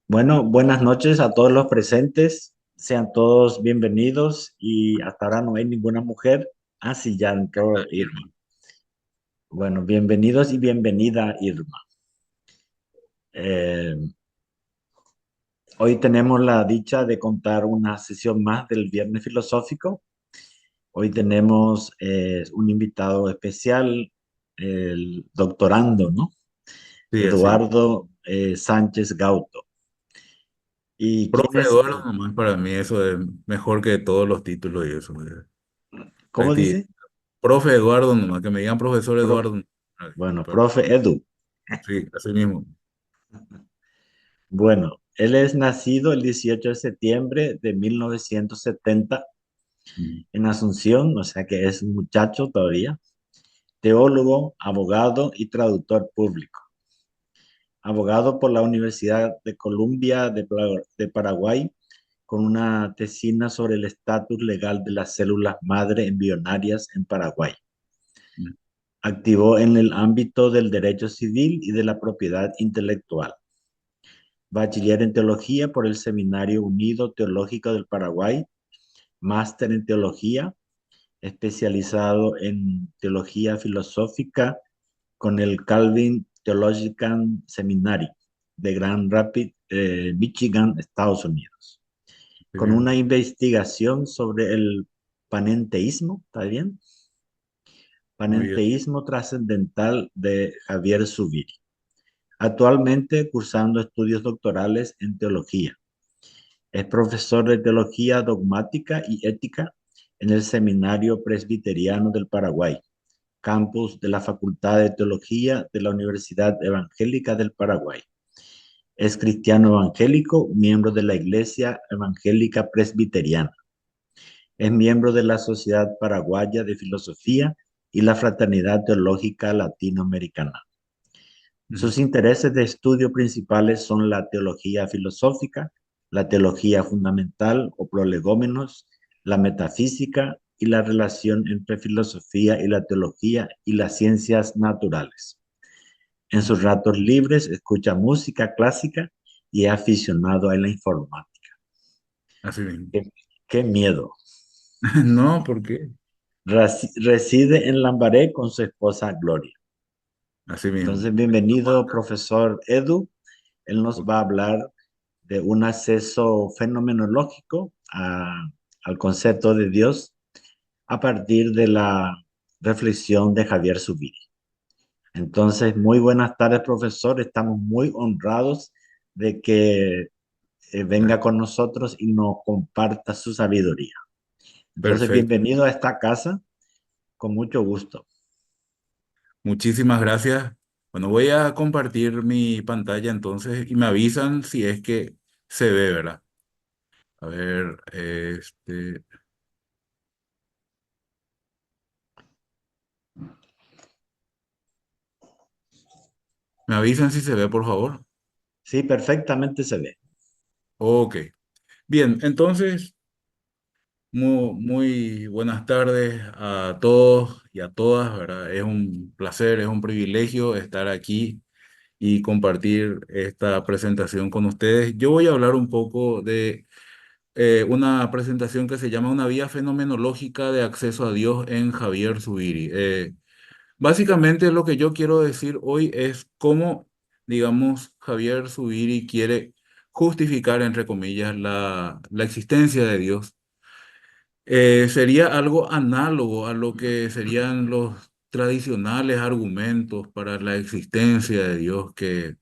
Bueno, buenas noches a todos los presentes. Sean todos bienvenidos y hasta ahora no hay ninguna mujer. Ah, sí, ya entró Irma. Bueno, bienvenidos y bienvenida, Irma. Eh, Hoy tenemos la dicha de contar una sesión más del Viernes Filosófico. Hoy tenemos un invitado especial, el doctorando, ¿no? Sí, así. Eduardo Sánchez Gauto. ¿Y quién Profe es Eduardo él? nomás para mí eso es mejor que todos los títulos y eso. ¿Cómo dice? Profe Eduardo nomás, que me digan profesor Profe. Eduardo. Bueno, Pero, profe Edu. sí, así mismo. Bueno, él es nacido el 18 de septiembre de 1970 Mm. en Asunción, o sea que es un muchacho todavía, teólogo, abogado y traductor público. Abogado por la Universidad de Columbia de Paraguay, con una tesina sobre el estatus legal de las células madre embrionarias en Paraguay. Mm. Activó en el ámbito del derecho civil y de la propiedad intelectual. Bachiller en teología por el Seminario Unido Teológico del Paraguay, máster en teología, especializado en teología filosófica con el Calvin Theological Seminary de Grand Rapids, Michigan, Estados Unidos, Qué con bien. una investigación sobre el panenteísmo, ¿está bien? Muy bien. Panenteísmo trascendental de Javier Zubiri. Actualmente cursando estudios doctorales en teología. Es profesor de teología dogmática y ética en el Seminario Presbiteriano del Paraguay, campus de la Facultad de Teología de la Universidad Evangélica del Paraguay. Es cristiano evangélico, miembro de la Iglesia Evangélica Presbiteriana. Es miembro de la Sociedad Paraguaya de Filosofía y la Fraternidad Teológica Latinoamericana. Mm. Sus intereses de estudio principales son la teología filosófica, la teología fundamental o prolegómenos, la metafísica y la relación entre filosofía y la teología y las ciencias naturales. En sus ratos libres escucha música clásica y es aficionado a la informática. Así mismo. ¡Qué, qué miedo! No, ¿por qué? Reside en Lambaré con su esposa Gloria. Así mismo. Entonces, bienvenido, profesor Edu. Él nos va a hablar de un acceso fenomenológico al concepto de Dios a partir de la reflexión de Javier Zubiri. Entonces, muy buenas tardes, profesor. Estamos muy honrados de que venga con nosotros y nos comparta su sabiduría. Entonces, Perfecto. bienvenido a esta casa, con mucho gusto. Muchísimas gracias. Bueno, voy a compartir mi pantalla entonces y me avisan si es que se ve, ¿verdad? A ver, me avisan si se ve, por favor. Sí, perfectamente se ve. Ok. Bien, entonces, muy buenas tardes a todos y a todas, ¿verdad? Es un placer, es un privilegio estar aquí y compartir esta presentación con ustedes. Yo voy a hablar un poco de una presentación que se llama Una vía fenomenológica de acceso a Dios en Javier Zubiri. Básicamente lo que yo quiero decir hoy es cómo, digamos, Javier Zubiri quiere justificar, entre comillas, la existencia de Dios. Sería algo análogo a lo que serían los tradicionales argumentos para la existencia de Dios que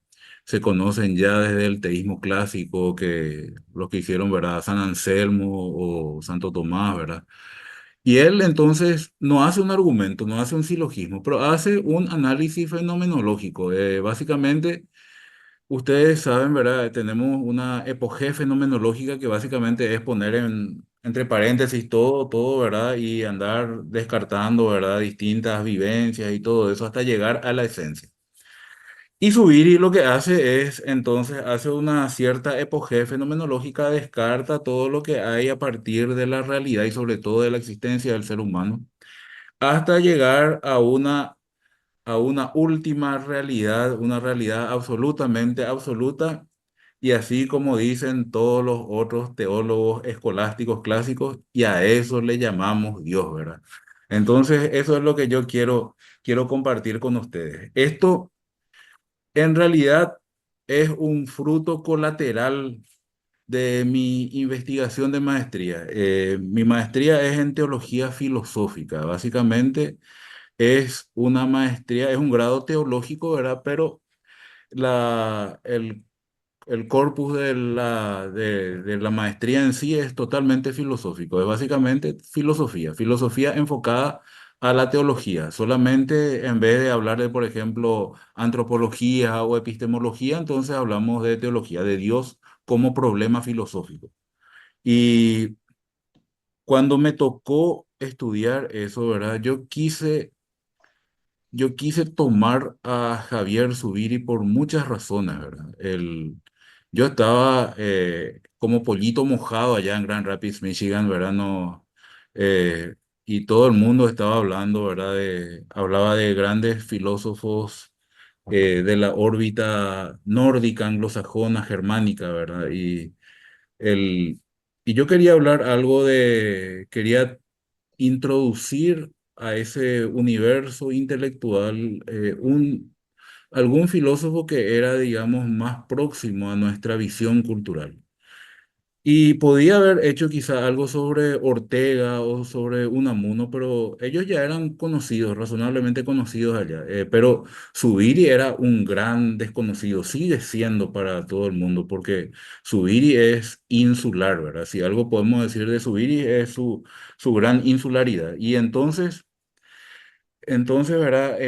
se conocen ya desde el teísmo clásico, que los que hicieron, ¿verdad? San Anselmo o Santo Tomás, ¿verdad? Y él entonces no hace un argumento, no hace un silogismo, pero hace un análisis fenomenológico. Básicamente, ustedes saben, ¿verdad? Tenemos una epogea fenomenológica que básicamente es poner entre paréntesis todo, ¿verdad? Y andar descartando, ¿verdad? Distintas vivencias y todo eso hasta llegar a la esencia. Y Zubiri lo que hace es, entonces, hace una cierta epogea fenomenológica, descarta todo lo que hay a partir de la realidad y sobre todo de la existencia del ser humano hasta llegar a una última realidad, una realidad absolutamente absoluta, y así como dicen todos los otros teólogos escolásticos clásicos, y a eso le llamamos Dios, ¿verdad? Entonces, eso es lo que yo quiero compartir con ustedes. Esto en realidad es un fruto colateral de mi investigación de maestría. Mi maestría es en teología filosófica. Básicamente es una maestría, es un grado teológico, ¿verdad? Pero la, el corpus de la maestría en sí es totalmente filosófico, es básicamente filosofía, filosofía enfocada a la teología. Solamente en vez de hablar de, por ejemplo, antropología o epistemología, entonces hablamos de teología, de Dios como problema filosófico. Y cuando me tocó estudiar eso, ¿verdad? Yo quise tomar a Javier Zubiri por muchas razones, ¿verdad? Yo estaba como pollito mojado allá en Grand Rapids, Michigan, ¿verdad? No, y todo el mundo estaba hablando, ¿verdad? Hablaba de grandes filósofos de la órbita nórdica, anglosajona, germánica, ¿verdad? El, y yo quería hablar quería introducir a ese universo intelectual algún filósofo que era, digamos, más próximo a nuestra visión cultural. Y podía haber hecho quizá algo sobre Ortega o sobre Unamuno, pero ellos ya eran conocidos, razonablemente conocidos allá. Pero Zubiri era un gran desconocido, sigue siendo para todo el mundo, porque Zubiri es insular, ¿verdad? Si algo podemos decir de Zubiri es su gran insularidad. Y entonces, ¿verdad?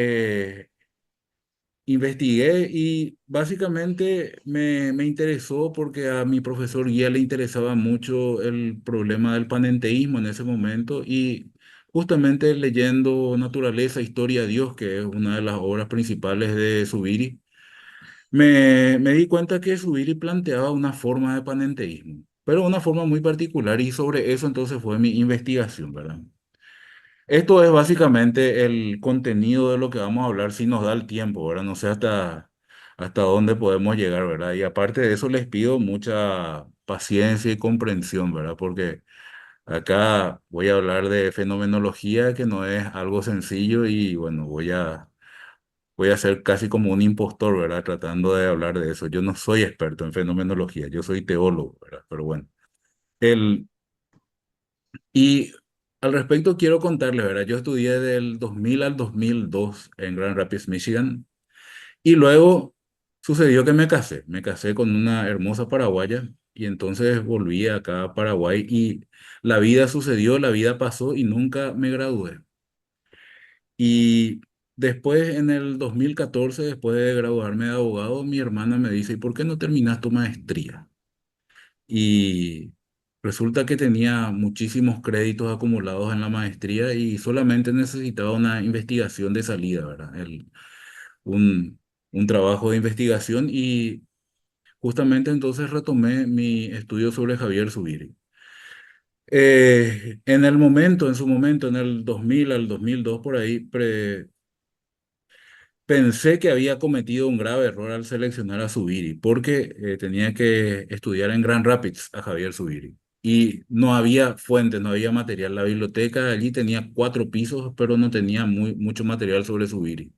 Investigué y básicamente me interesó porque a mi profesor guía le interesaba mucho el problema del panenteísmo en ese momento y justamente leyendo Naturaleza, Historia, Dios, que es una de las obras principales de Zubiri, me di cuenta que Zubiri planteaba una forma de panenteísmo, pero una forma muy particular y sobre eso entonces fue mi investigación, ¿verdad? Esto es básicamente el contenido de lo que vamos a hablar si nos da el tiempo, ¿verdad? No sé hasta dónde podemos llegar, ¿verdad? Y aparte de eso les pido mucha paciencia y comprensión, ¿verdad? Porque acá voy a hablar de fenomenología que no es algo sencillo y bueno, voy a ser casi como un impostor, ¿verdad? Tratando de hablar de eso. Yo no soy experto en fenomenología, yo soy teólogo, ¿verdad? Pero bueno. El, Y al respecto quiero contarles, ¿verdad? Yo estudié del 2000 al 2002 en Grand Rapids, Michigan, y luego sucedió que me casé con una hermosa paraguaya y entonces volví acá a Paraguay y la vida sucedió, la vida pasó y nunca me gradué. Y después, en el 2014, después de graduarme de abogado, mi hermana me dice, ¿y por qué no terminas tu maestría? Y resulta que tenía muchísimos créditos acumulados en la maestría y solamente necesitaba una investigación de salida, ¿verdad? Un, un trabajo de investigación y justamente entonces retomé mi estudio sobre Javier Zubiri. En su momento, en el 2000 al 2002 por ahí, pensé que había cometido un grave error al seleccionar a Zubiri, porque tenía que estudiar en Grand Rapids a Javier Zubiri. Y no había fuentes, no había material. La biblioteca allí tenía 4 pisos, pero no tenía mucho material sobre Zubiri.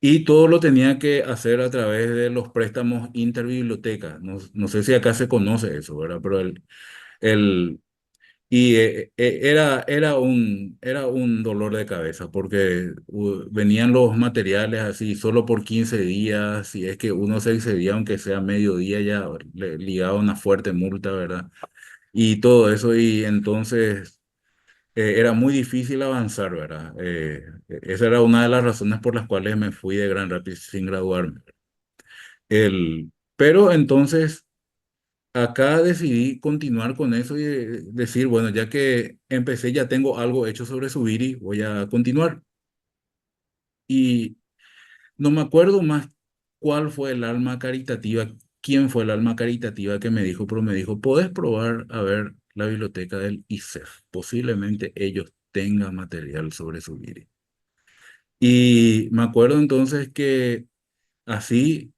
Y todo lo tenía que hacer a través de los préstamos interbiblioteca. No sé si acá se conoce eso, ¿verdad? Pero el, era un dolor de cabeza porque venían los materiales así solo por 15 días, y es que uno se excedía aunque sea mediodía ya le ligaba una fuerte multa, ¿verdad? Y todo eso y entonces era muy difícil avanzar, ¿verdad? Esa era una de las razones por las cuales me fui de Gran Rapids sin graduarme. Pero entonces... Acá decidí continuar con eso y decir, bueno, ya que empecé, ya tengo algo hecho sobre Subiri, voy a continuar. Y no me acuerdo más cuál fue el alma caritativa, quién fue el alma caritativa que me dijo, pero me dijo, podés probar a ver la biblioteca del ISEF. Posiblemente ellos tengan material sobre Subiri. Y me acuerdo entonces que así,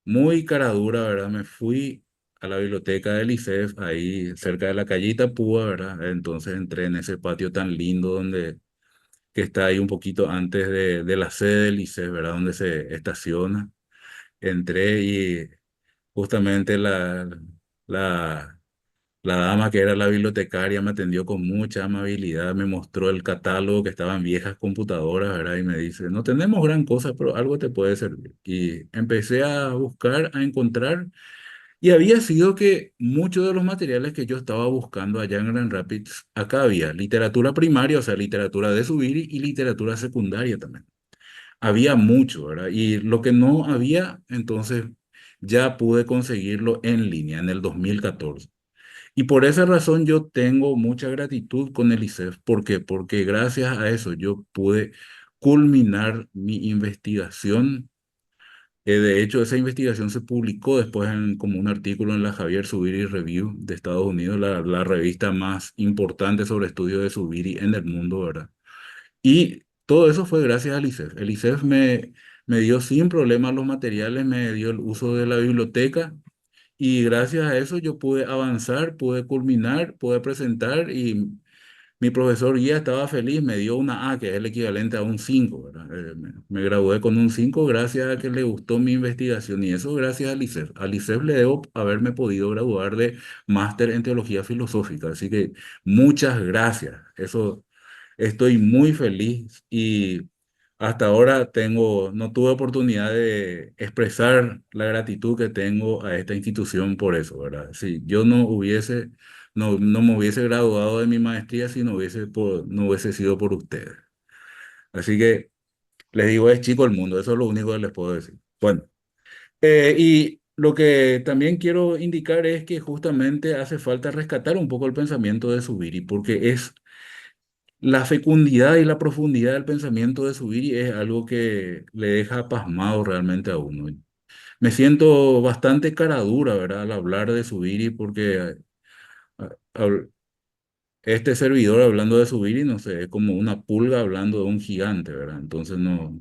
muy cara dura, ¿verdad? Me fui a la biblioteca del ICEF, ahí cerca de la calle Itapúa, ¿verdad? Entonces entré en ese patio tan lindo que está ahí un poquito antes de la sede del ICEF, ¿verdad? Donde se estaciona. Entré y justamente la, la dama que era la bibliotecaria me atendió con mucha amabilidad, me mostró el catálogo que estaban viejas computadoras, ¿verdad? Y me dice, no tenemos gran cosa, pero algo te puede servir. Y empecé a buscar, a encontrar, y había sido que muchos de los materiales que yo estaba buscando allá en Grand Rapids, acá había literatura primaria, o sea, literatura de Zubiri y literatura secundaria también. Había mucho, ¿verdad? Y lo que no había, entonces ya pude conseguirlo en línea en el 2014. Y por esa razón yo tengo mucha gratitud con el ICEF. ¿Por qué? Porque gracias a eso yo pude culminar mi investigación. De hecho, esa investigación se publicó después como un artículo en la Javier Zubiri Review de Estados Unidos, la revista más importante sobre estudios de Zubiri en el mundo, ¿verdad? Y todo eso fue gracias al ICEF. El ICEF me dio sin problemas los materiales, me dio el uso de la biblioteca y gracias a eso yo pude avanzar, pude culminar, pude presentar y mi profesor guía estaba feliz, me dio una A, que es el equivalente a un 5, ¿verdad? Me gradué con un 5 gracias a que le gustó mi investigación y eso gracias al ICEF. Al ICEF le debo haberme podido graduar de máster en teología filosófica, así que muchas gracias. Eso estoy muy feliz y hasta ahora no tuve oportunidad de expresar la gratitud que tengo a esta institución por eso, ¿verdad? Si yo no me hubiese graduado de mi maestría si no hubiese sido por ustedes. Así que les digo, es chico el mundo, eso es lo único que les puedo decir. Bueno, y lo que también quiero indicar es que justamente hace falta rescatar un poco el pensamiento de Zubiri, porque es la fecundidad y la profundidad del pensamiento de Zubiri es algo que le deja pasmado realmente a uno. Me siento bastante cara dura, ¿verdad? Al hablar de Zubiri, porque ah, hab- este servidor hablando de Zubiri, no sé, es como una pulga hablando de un gigante, ¿verdad? Entonces no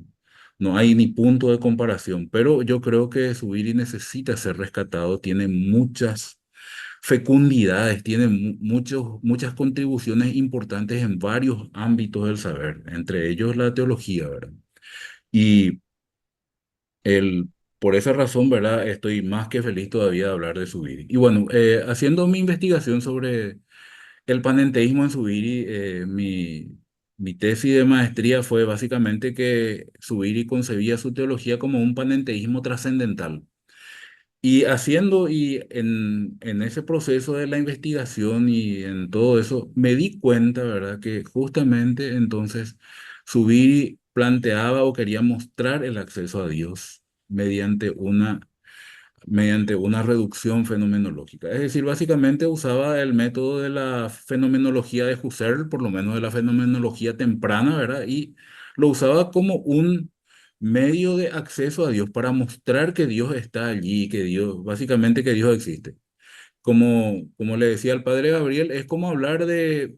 hay ni punto de comparación, pero yo creo que Zubiri necesita ser rescatado, tiene muchas fecundidades, tiene muchas contribuciones importantes en varios ámbitos del saber, entre ellos la teología, ¿verdad? Y el, por esa razón, ¿verdad? Estoy más que feliz todavía de hablar de Zubiri. Y bueno, haciendo mi investigación sobre el panenteísmo en Zubiri, mi tesis de maestría fue básicamente que Zubiri concebía su teología como un panenteísmo trascendental. En ese proceso de la investigación y en todo eso, me di cuenta, ¿verdad?, que justamente entonces Zubiri planteaba o quería mostrar el acceso a Dios mediante mediante una reducción fenomenológica. Es decir, básicamente usaba el método de la fenomenología de Husserl, por lo menos de la fenomenología temprana, ¿verdad? Y lo usaba como un medio de acceso a Dios para mostrar que Dios está allí, básicamente que Dios existe. Como le decía el padre Gabriel, es como hablar de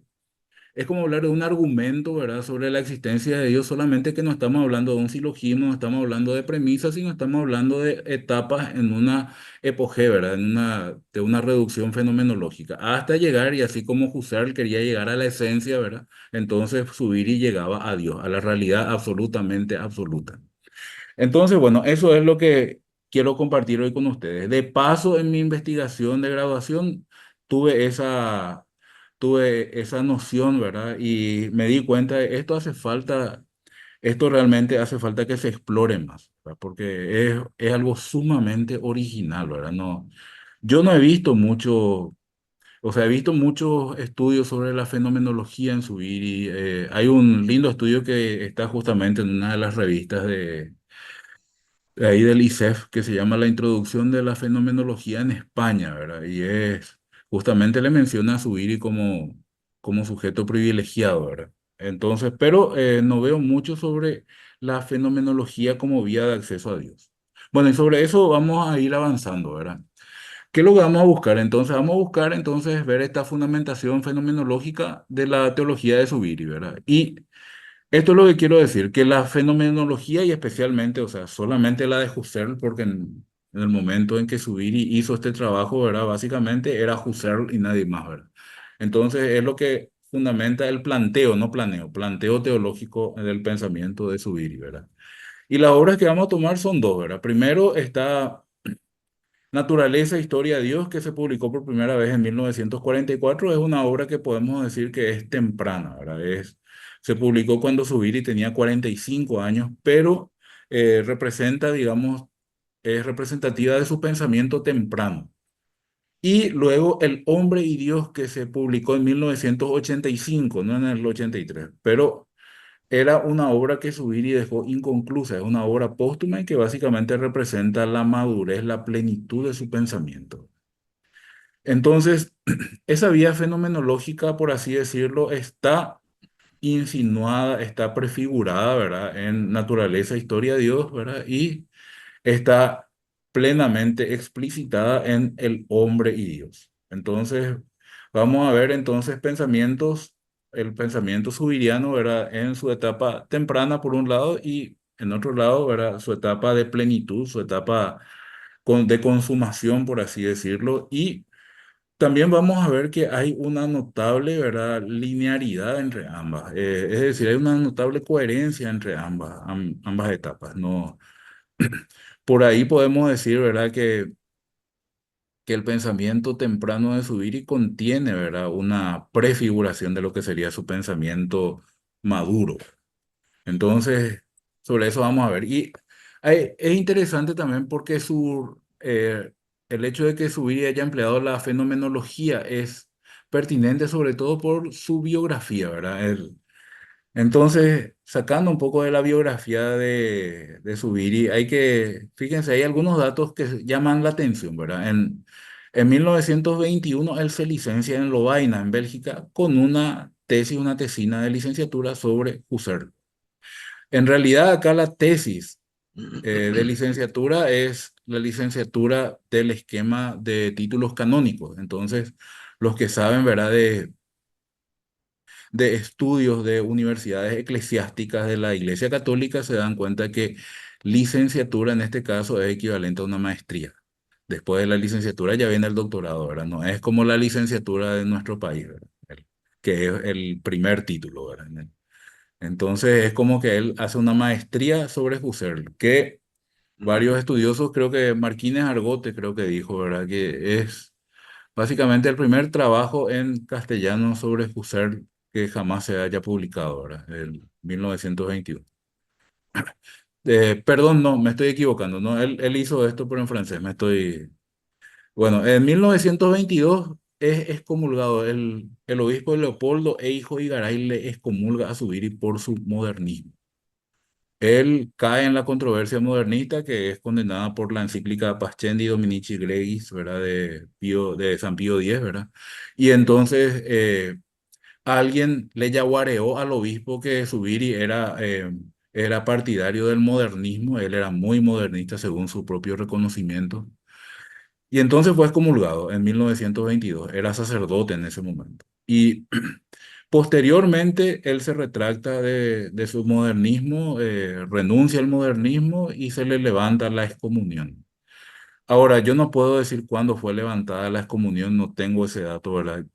un argumento, ¿verdad?, sobre la existencia de Dios, solamente que no estamos hablando de un silogismo, no estamos hablando de premisas, sino estamos hablando de etapas en una epogea, ¿verdad?, de una reducción fenomenológica, hasta llegar, y así como Husserl quería llegar a la esencia, ¿verdad?, entonces subir y llegaba a Dios, a la realidad absolutamente absoluta. Entonces, bueno, eso es lo que quiero compartir hoy con ustedes. De paso, en mi investigación de graduación, tuve esa, tuve esa noción, ¿verdad? Y me di cuenta de esto realmente hace falta que se explore más, ¿verdad? Porque es algo sumamente original, ¿verdad? Yo no he visto mucho, o sea, he visto muchos estudios sobre la fenomenología en Zubiri. Hay un lindo estudio que está justamente en una de las revistas de ahí del ICEF, que se llama La Introducción de la Fenomenología en España, ¿verdad? Justamente le menciona a Zubiri como sujeto privilegiado, ¿verdad? Entonces, pero no veo mucho sobre la fenomenología como vía de acceso a Dios. Bueno, y sobre eso vamos a ir avanzando, ¿verdad? ¿Qué es lo que vamos a buscar? Entonces, vamos a buscar entonces ver esta fundamentación fenomenológica de la teología de Zubiri, ¿verdad? Y esto es lo que quiero decir, que la fenomenología y especialmente, o sea, solamente la de Husserl, porque En el momento en que Zubiri hizo este trabajo, ¿verdad? Básicamente era Husserl y nadie más, ¿verdad? Entonces es lo que fundamenta el planteo, no planeo, planteo teológico del pensamiento de Zubiri, ¿verdad? Y las obras que vamos a tomar son dos, ¿verdad? Primero está Naturaleza, Historia de Dios, que se publicó por primera vez en 1944. Es una obra que podemos decir que es temprana, ¿verdad? Se publicó cuando Zubiri tenía 45 años, pero representa, digamos, es representativa de su pensamiento temprano. Y luego El hombre y Dios, que se publicó en 1985, no en el 83, pero era una obra que Zubiri dejó inconclusa, es una obra póstuma y que básicamente representa la madurez, la plenitud de su pensamiento. Entonces, esa vía fenomenológica, por así decirlo, está insinuada, está prefigurada, ¿verdad? En Naturaleza, Historia de Dios, ¿verdad? Y está plenamente explicitada en el hombre y Dios. Entonces, vamos a ver entonces pensamientos, el pensamiento subiriano, ¿verdad? En su etapa temprana por un lado y en otro lado, ¿verdad? Su etapa de plenitud, su etapa de consumación, por así decirlo. Y también vamos a ver que hay una notable, ¿verdad? Linearidad entre ambas. Es decir, hay una notable coherencia entre ambas etapas. No, por ahí podemos decir, ¿verdad? Que el pensamiento temprano de Zubiri contiene, ¿verdad? Una prefiguración de lo que sería su pensamiento maduro. Entonces, sobre eso vamos a ver. Y es interesante también porque el hecho de que Zubiri haya empleado la fenomenología es pertinente sobre todo por su biografía, ¿verdad? Entonces, sacando un poco de la biografía de Zubiri, fíjense, hay algunos datos que llaman la atención, ¿verdad? En 1921 él se licencia en Lovaina, en Bélgica, con una tesis, una tesina de licenciatura sobre Husserl. En realidad, acá la tesis de licenciatura es la licenciatura del esquema de títulos canónicos. Entonces, los que saben, ¿verdad? De estudios de universidades eclesiásticas de la Iglesia Católica se dan cuenta que licenciatura en este caso es equivalente a una maestría. Después de la licenciatura ya viene el doctorado, ¿verdad? No es como la licenciatura de nuestro país, ¿verdad? Que es el primer título, ¿verdad? Entonces es como que él hace una maestría sobre Husserl, que varios estudiosos, creo que Martínez Argote creo que dijo, ¿verdad? Que es básicamente el primer trabajo en castellano sobre Husserl que jamás se haya publicado, ¿verdad? En 1921. Perdón, no, me estoy equivocando, ¿no? Él hizo esto, pero en francés, me estoy... Bueno, en 1922 es excomulgado. El obispo Leopoldo e hijo Igaray le excomulga a Zubiri por su modernismo. Él cae en la controversia modernista que es condenada por la encíclica Pascendi Dominici Gregis, ¿verdad? De San Pío X, ¿verdad? Y entonces alguien le yaguareó al obispo que Zubiri era partidario del modernismo, él era muy modernista según su propio reconocimiento. Y entonces fue excomulgado en 1922, era sacerdote en ese momento. Y posteriormente él se retracta de su modernismo, renuncia al modernismo y se le levanta la excomunión. Ahora, yo no puedo decir cuándo fue levantada la excomunión, no tengo ese dato, ¿verdad?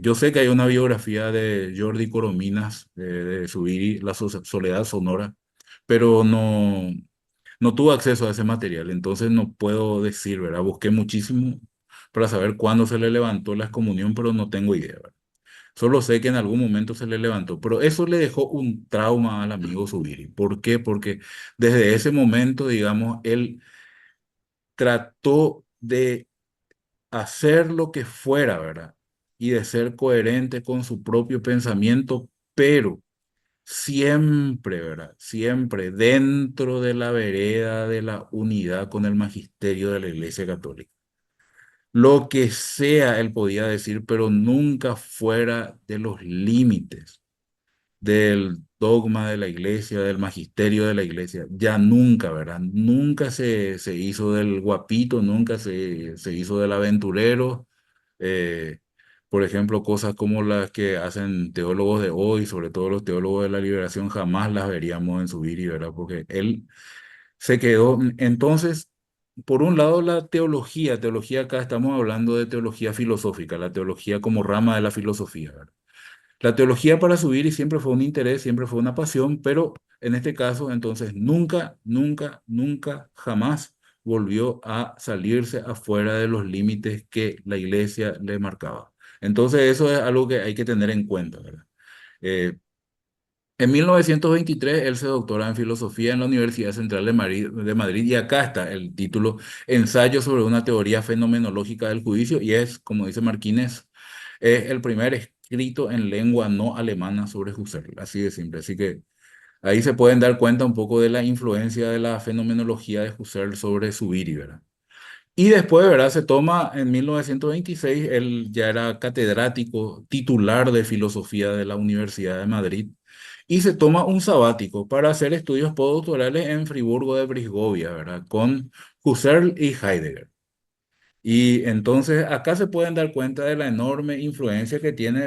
Yo sé que hay una biografía de Jordi Corominas, de Zubiri, La Soledad Sonora, pero no tuve acceso a ese material, entonces no puedo decir, ¿verdad? Busqué muchísimo para saber cuándo se le levantó la excomunión, pero no tengo idea, ¿verdad? Solo sé que en algún momento se le levantó, pero eso le dejó un trauma al amigo Zubiri. ¿Por qué? Porque desde ese momento, digamos, él trató de hacer lo que fuera, ¿verdad? Y de ser coherente con su propio pensamiento, pero siempre, ¿verdad? Siempre dentro de la vereda de la unidad con el magisterio de la Iglesia Católica. Lo que sea él podía decir, pero nunca fuera de los límites del dogma de la iglesia, del magisterio de la iglesia. Ya nunca, ¿verdad? Nunca se hizo del guapito, nunca se hizo del aventurero. Eh, por ejemplo, cosas como las que hacen teólogos de hoy, sobre todo los teólogos de la liberación, jamás las veríamos en su vida, ¿verdad? Porque él se quedó. Entonces, por un lado, la teología. Teología, acá estamos hablando de teología filosófica, la teología como rama de la filosofía, ¿verdad? La teología para subir y siempre fue un interés, siempre fue una pasión, pero en este caso, entonces, nunca, nunca, nunca, jamás volvió a salirse afuera de los límites que la iglesia le marcaba. Entonces, eso es algo que hay que tener en cuenta, ¿verdad? Eh, en 1923, él se doctora en filosofía en la Universidad Central de Madrid, y acá está el título, Ensayo sobre una teoría fenomenológica del juicio, y es, como dice Martínez, es el primer escrito en lengua no alemana sobre Husserl, así de simple. Así que ahí se pueden dar cuenta un poco de la influencia de la fenomenología de Husserl sobre Zubiri, ¿verdad? Y después, ¿verdad? Se toma en 1926, él ya era catedrático titular de filosofía de la Universidad de Madrid, y se toma un sabático para hacer estudios postdoctorales en Friburgo de Brisgovia, ¿verdad? Con Husserl y Heidegger. Y entonces acá se pueden dar cuenta de la enorme influencia que tiene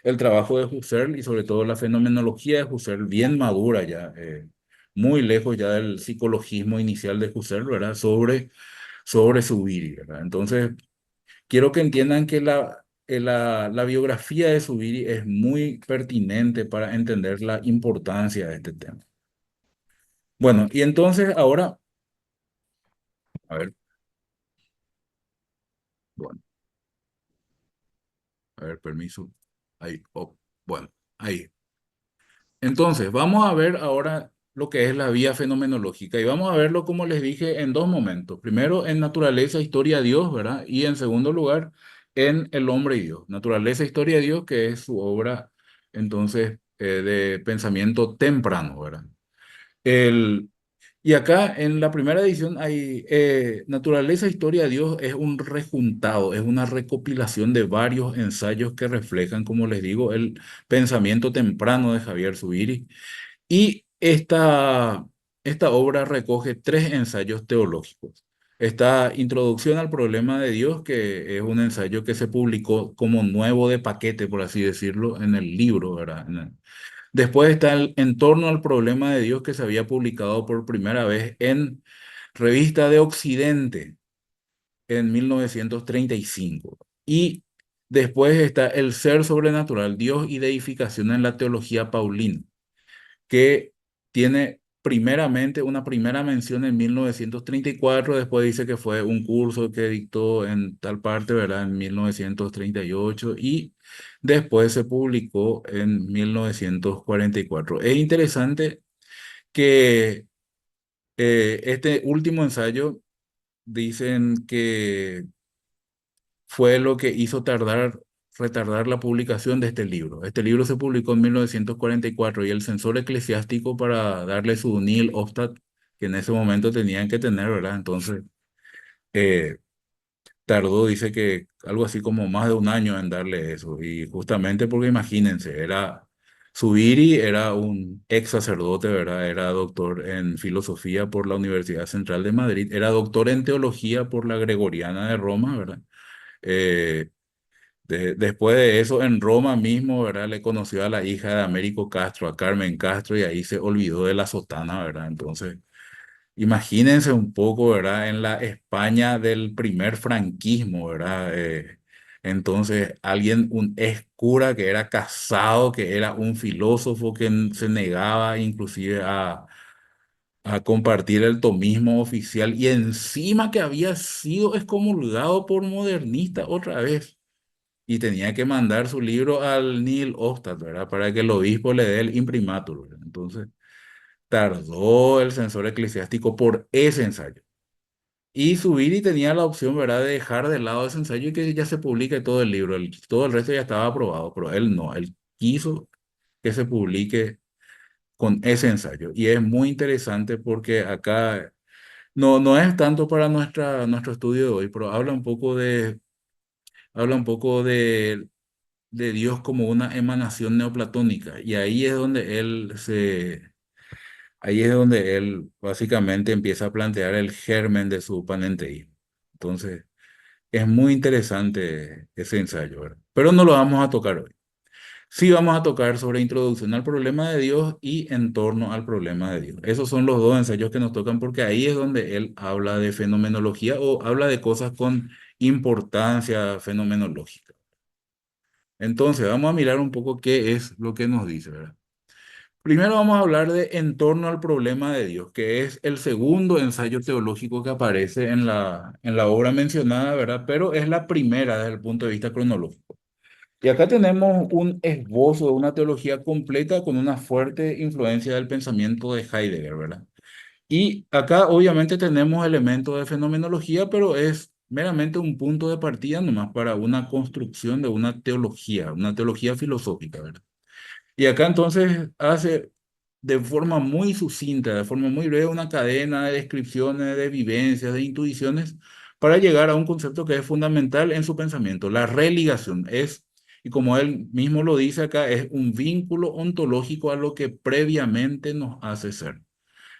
el trabajo de Husserl y sobre todo la fenomenología de Husserl, bien madura ya, muy lejos ya del psicologismo inicial de Husserl, ¿verdad? Sobre Zubiri, ¿verdad? Entonces, quiero que entiendan que la biografía de Zubiri es muy pertinente para entender la importancia de este tema. Bueno, y entonces ahora, a ver, bueno, a ver, permiso. Ahí, oh, bueno, ahí. Entonces, vamos a ver ahora lo que es la vía fenomenológica y vamos a verlo, como les dije, en dos momentos. Primero, en naturaleza, historia, Dios, ¿verdad? Y en segundo lugar, en el hombre y Dios. Naturaleza, historia, Dios, que es su obra, entonces, de pensamiento temprano, ¿verdad? El, y acá en la primera edición hay Naturaleza, Historia de Dios, es un rejuntado, es una recopilación de varios ensayos que reflejan, como les digo, el pensamiento temprano de Javier Zubiri. Y esta obra recoge tres ensayos teológicos. Esta Introducción al problema de Dios, que es un ensayo que se publicó como nuevo de paquete, por así decirlo, en el libro, ¿verdad? Después está el En torno al problema de Dios, que se había publicado por primera vez en Revista de Occidente en 1935. Y después está El ser sobrenatural, Dios y deificación en la teología paulina, que tiene primeramente una primera mención en 1934. Después dice que fue un curso que dictó en tal parte, ¿verdad? En 1938, y después se publicó en 1944. Es interesante que este último ensayo dicen que fue lo que hizo retardar la publicación de este libro. Este libro se publicó en 1944 y el censor eclesiástico, para darle su nihil obstat, que en ese momento tenían que tener, ¿verdad? Entonces, eh, tardó, dice que algo así como más de un año en darle eso. Y justamente porque imagínense, Zubiri era un ex sacerdote, ¿verdad? Era doctor en filosofía por la Universidad Central de Madrid, era doctor en teología por la Gregoriana de Roma, ¿verdad? Eh, Después de eso, en Roma mismo, ¿verdad? Le conoció a la hija de Américo Castro, a Carmen Castro, y ahí se olvidó de la sotana, ¿verdad? Entonces, imagínense un poco, ¿verdad? En la España del primer franquismo, ¿verdad? Entonces, un ex cura que era casado, que era un filósofo que se negaba inclusive a compartir el tomismo oficial, y encima que había sido excomulgado por modernista otra vez y tenía que mandar su libro al Nihil Obstat, ¿verdad? Para que el obispo le dé el imprimatur, ¿verdad? Entonces, tardó el censor eclesiástico por ese ensayo. Y Zubiri tenía la opción, ¿verdad?, de dejar de lado ese ensayo y que ya se publique todo el libro. Todo el resto ya estaba aprobado, pero él no. Él quiso que se publique con ese ensayo. Y es muy interesante porque acá no es tanto para nuestro estudio de hoy, pero habla un poco de Dios como una emanación neoplatónica. Y ahí es donde él básicamente empieza a plantear el germen de su panenteísmo. Entonces, es muy interesante ese ensayo, ¿verdad? Pero no lo vamos a tocar hoy. Sí vamos a tocar sobre introducción al problema de Dios y en torno al problema de Dios. Esos son los dos ensayos que nos tocan porque ahí es donde él habla de fenomenología o habla de cosas con importancia fenomenológica. Entonces, vamos a mirar un poco qué es lo que nos dice, ¿verdad? Primero vamos a hablar de en torno al problema de Dios, que es el segundo ensayo teológico que aparece en la obra mencionada, ¿verdad? Pero es la primera desde el punto de vista cronológico. Y acá tenemos un esbozo de una teología completa con una fuerte influencia del pensamiento de Heidegger, ¿verdad? Y acá obviamente tenemos elementos de fenomenología, pero es meramente un punto de partida nomás para una construcción de una teología filosófica, ¿verdad? Y acá entonces hace de forma muy sucinta, de forma muy breve, una cadena de descripciones, de vivencias, de intuiciones, para llegar a un concepto que es fundamental en su pensamiento. La religación es, y como él mismo lo dice acá, es un vínculo ontológico a lo que previamente nos hace ser.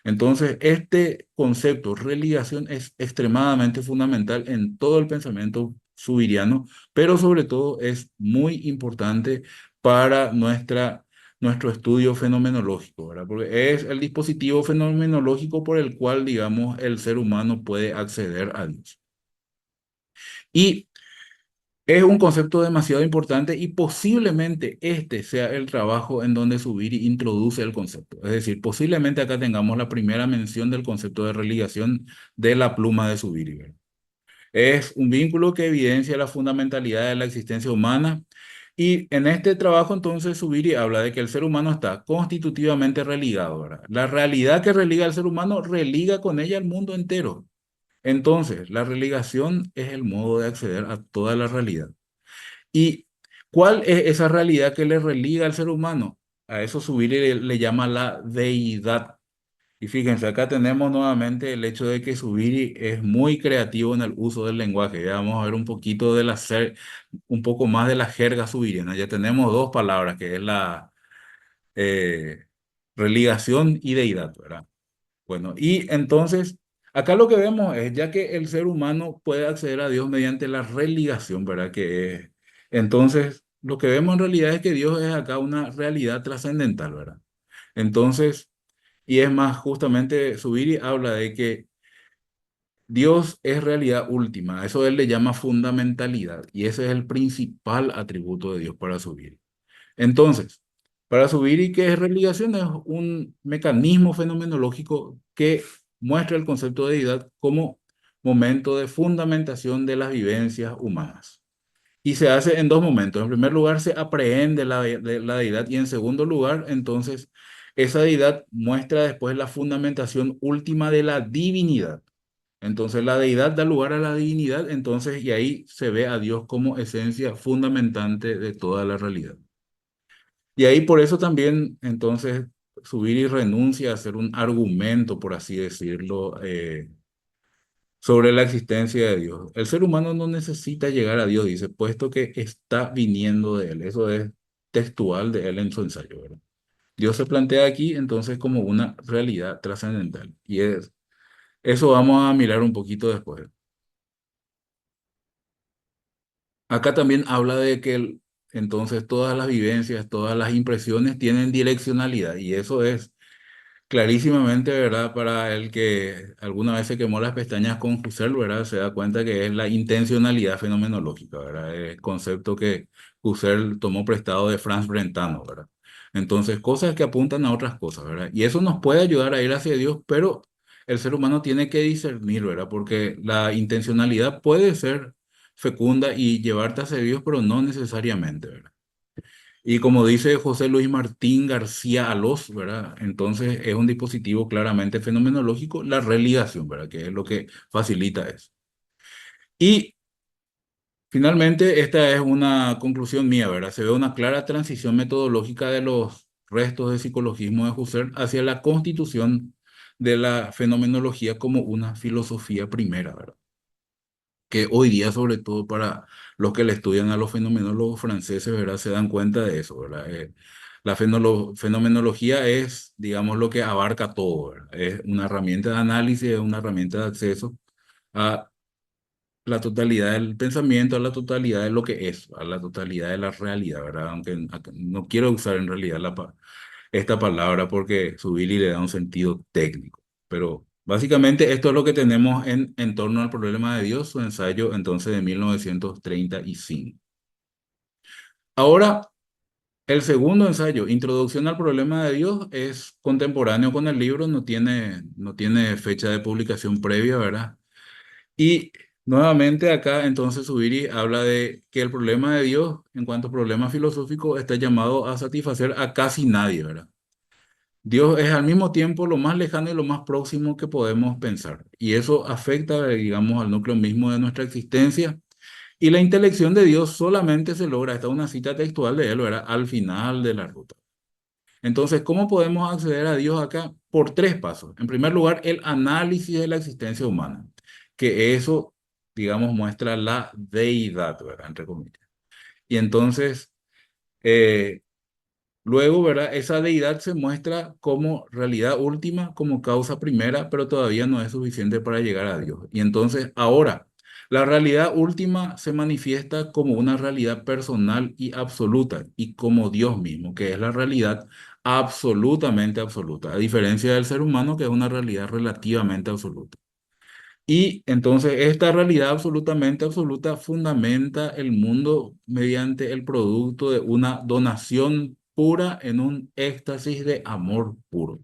Entonces, este concepto, religación, es extremadamente fundamental en todo el pensamiento subiriano, pero sobre todo es muy importante para nuestro estudio fenomenológico, ¿verdad? Porque es el dispositivo fenomenológico por el cual, digamos, el ser humano puede acceder a Dios. Y es un concepto demasiado importante y posiblemente este sea el trabajo en donde Zubiri introduce el concepto. Es decir, posiblemente acá tengamos la primera mención del concepto de religación de la pluma de Zubiri, ¿verdad? Es un vínculo que evidencia la fundamentalidad de la existencia humana y en este trabajo entonces Zubiri habla de que el ser humano está constitutivamente religado, ¿verdad? La realidad que religa al ser humano religa con ella al mundo entero. Entonces, la religación es el modo de acceder a toda la realidad. ¿Y cuál es esa realidad que le religa al ser humano? A eso subir le llama la deidad. Y fíjense, acá tenemos nuevamente el hecho de que Subiri es muy creativo en el uso del lenguaje. Ya vamos a ver un poquito un poco más de la jerga subiriana. Ya tenemos dos palabras, que es la eh, religación y deidad, ¿verdad? Bueno, y entonces, acá lo que vemos es, ya que el ser humano puede acceder a Dios mediante la religación, ¿verdad? Entonces, lo que vemos en realidad es que Dios es acá una realidad trascendental, ¿verdad? Entonces, y es más, justamente Zubiri habla de que Dios es realidad última, a eso él le llama fundamentalidad, y ese es el principal atributo de Dios para Zubiri. Entonces, para subir y qué es religación es un mecanismo fenomenológico que muestra el concepto de deidad como momento de fundamentación de las vivencias humanas. Y se hace en dos momentos. En primer lugar, se aprehende la deidad y en segundo lugar, entonces, esa deidad muestra después la fundamentación última de la divinidad. Entonces, la deidad da lugar a la divinidad, entonces, y ahí se ve a Dios como esencia fundamentante de toda la realidad. Y ahí por eso también, entonces, subir y renuncia a ser un argumento, por así decirlo, sobre la existencia de Dios. El ser humano no necesita llegar a Dios, dice, puesto que está viniendo de Él. Eso es textual de él en su ensayo, ¿verdad? Dios se plantea aquí entonces como una realidad trascendental. Eso vamos a mirar un poquito después. Acá también habla de que entonces todas las vivencias, todas las impresiones tienen direccionalidad y eso es clarísimamente, ¿verdad? Para el que alguna vez se quemó las pestañas con Husserl, ¿verdad? Se da cuenta que es la intencionalidad fenomenológica, ¿verdad? El concepto que Husserl tomó prestado de Franz Brentano, ¿verdad? Entonces, cosas que apuntan a otras cosas, ¿verdad? Y eso nos puede ayudar a ir hacia Dios, pero el ser humano tiene que discernir, ¿verdad? Porque la intencionalidad puede ser fecunda y llevarte hacia Dios, pero no necesariamente, ¿verdad? Y como dice José Luis Martín García Alós, ¿verdad? Entonces es un dispositivo claramente fenomenológico, la religación, ¿verdad? Que es lo que facilita eso. Y finalmente, esta es una conclusión mía, ¿verdad? Se ve una clara transición metodológica de los restos de psicologismo de Husserl hacia la constitución de la fenomenología como una filosofía primera, ¿verdad? Que hoy día, sobre todo para los que le estudian a los fenomenólogos franceses, ¿verdad? Se dan cuenta de eso, ¿verdad? La fenomenología es, digamos, lo que abarca todo, ¿verdad? Es una herramienta de análisis, es una herramienta de acceso a la totalidad del pensamiento, a la totalidad de lo que es, a la totalidad de la realidad, ¿verdad? Aunque no quiero usar en realidad esta palabra porque su Billy le da un sentido técnico. Pero básicamente esto es lo que tenemos en torno al problema de Dios, su ensayo entonces de 1935. Ahora, el segundo ensayo, Introducción al problema de Dios, es contemporáneo con el libro, no tiene fecha de publicación previa, ¿verdad? Y nuevamente acá entonces Zubiri habla de que el problema de Dios en cuanto a problema filosófico está llamado a satisfacer a casi nadie, ¿verdad? Dios es al mismo tiempo lo más lejano y lo más próximo que podemos pensar. Y eso afecta, digamos, al núcleo mismo de nuestra existencia. Y la intelección de Dios solamente se logra, esta es una cita textual de él, ¿verdad? Al final de la ruta. Entonces, ¿cómo podemos acceder a Dios acá? Por tres pasos. En primer lugar, el análisis de la existencia humana, que eso, digamos, muestra la deidad, ¿verdad? Entre comillas. Y entonces, eh, luego, ¿verdad? Esa deidad se muestra como realidad última, como causa primera, pero todavía no es suficiente para llegar a Dios. Y entonces, ahora, la realidad última se manifiesta como una realidad personal y absoluta, y como Dios mismo, que es la realidad absolutamente absoluta, a diferencia del ser humano, que es una realidad relativamente absoluta. Y entonces esta realidad absolutamente absoluta fundamenta el mundo mediante el producto de una donación pura en un éxtasis de amor puro.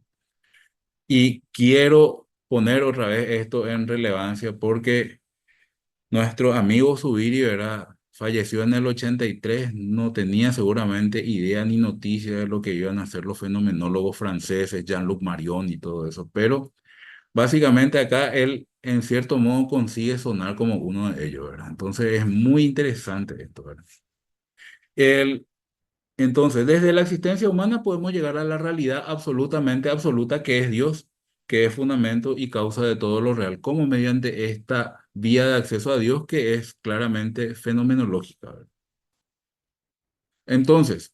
Y quiero poner otra vez esto en relevancia porque nuestro amigo Zubiri, ¿verdad? Falleció en el 83, no tenía seguramente idea ni noticia de lo que iban a hacer los fenomenólogos franceses, Jean-Luc Marion y todo eso, pero básicamente acá él en cierto modo consigue sonar como uno de ellos, ¿verdad? Entonces es muy interesante esto, ¿verdad? El, entonces, desde la existencia humana podemos llegar a la realidad absolutamente absoluta que es Dios, que es fundamento y causa de todo lo real, como mediante esta vía de acceso a Dios que es claramente fenomenológica, ¿verdad? Entonces,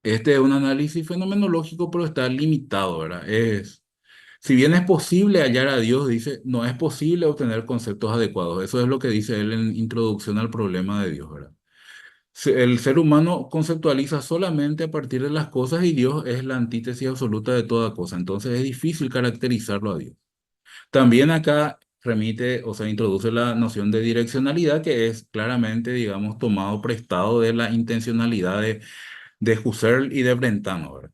este es un análisis fenomenológico, pero está limitado, ¿verdad? Si bien es posible hallar a Dios, dice, no es posible obtener conceptos adecuados. Eso es lo que dice él en Introducción al problema de Dios, ¿verdad? El ser humano conceptualiza solamente a partir de las cosas y Dios es la antítesis absoluta de toda cosa. Entonces es difícil caracterizarlo a Dios. También acá remite, o sea, introduce la noción de direccionalidad que es claramente, digamos, tomado prestado de la intencionalidad de Husserl y de Brentano, ¿verdad?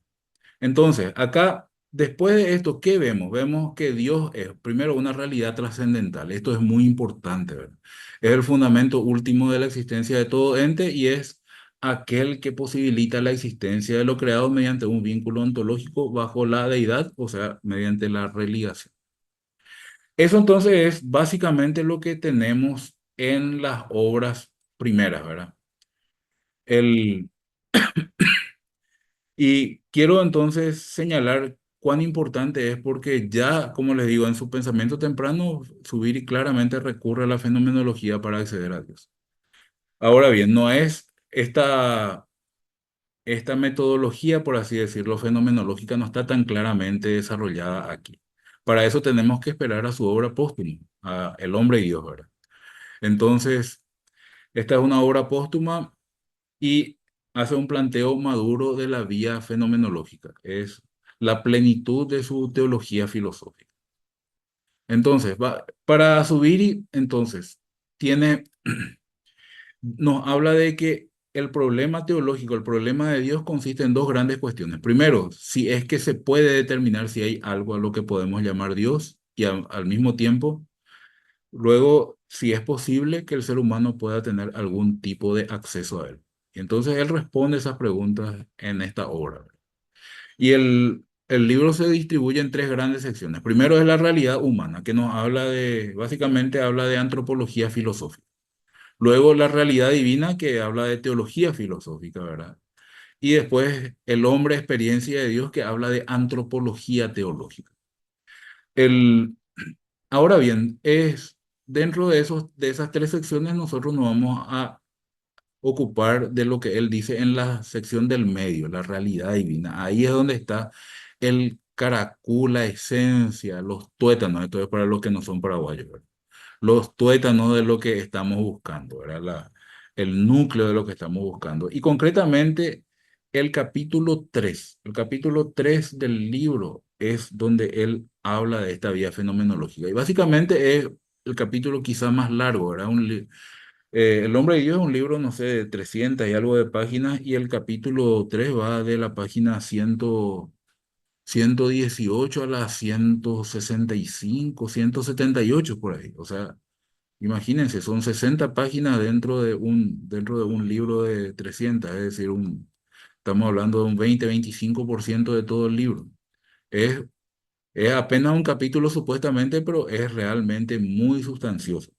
Entonces, acá, después de esto, ¿qué vemos? Vemos que Dios es, primero, una realidad trascendental. Esto es muy importante, ¿verdad? Es el fundamento último de la existencia de todo ente y es aquel que posibilita la existencia de lo creado mediante un vínculo ontológico bajo la deidad, o sea, mediante la religación. Eso entonces es básicamente lo que tenemos en las obras primeras, ¿verdad? El, Y quiero entonces señalar cuán importante es porque ya, como les digo, en su pensamiento temprano, Zubiri claramente recurre a la fenomenología para acceder a Dios. Ahora bien, no es esta metodología, por así decirlo, fenomenológica, no está tan claramente desarrollada aquí. Para eso tenemos que esperar a su obra póstuma, a El hombre y Dios, ¿verdad? Entonces, esta es una obra póstuma y hace un planteo maduro de la vía fenomenológica. Es la plenitud de su teología filosófica. Entonces, para Zubiri, entonces, tiene, nos habla de que el problema teológico, el problema de Dios consiste en dos grandes cuestiones. Primero, si es que se puede determinar si hay algo a lo que podemos llamar Dios y al mismo tiempo, luego, si es posible que el ser humano pueda tener algún tipo de acceso a él. Y entonces él responde esas preguntas en esta obra. Y el libro se distribuye en tres grandes secciones. Primero es la realidad humana, que nos habla básicamente habla de antropología filosófica. Luego la realidad divina, que habla de teología filosófica, ¿verdad? Y después el hombre, experiencia de Dios, que habla de antropología teológica. El, Ahora bien, dentro de esas tres secciones nosotros nos vamos a ocupar de lo que él dice en la sección del medio, la realidad divina. Ahí es donde está el caracú, la esencia, los tuétanos, esto es para los que no son paraguayos, ¿verdad? los tuétanos de lo que estamos buscando, ¿verdad? El núcleo de lo que estamos buscando. Y concretamente, el capítulo 3 del libro es donde él habla de esta vía fenomenológica. Y básicamente es el capítulo quizá más largo, ¿verdad? El Hombre de Dios es un libro, no sé, de 300 y algo de páginas, y el capítulo 3 va de la página 118 a la 165, 178 por ahí. O sea, imagínense, son 60 páginas dentro de un libro de 300, es decir, estamos hablando de un 20-25% de todo el libro. Es, es apenas un capítulo supuestamente, pero es realmente muy sustancioso.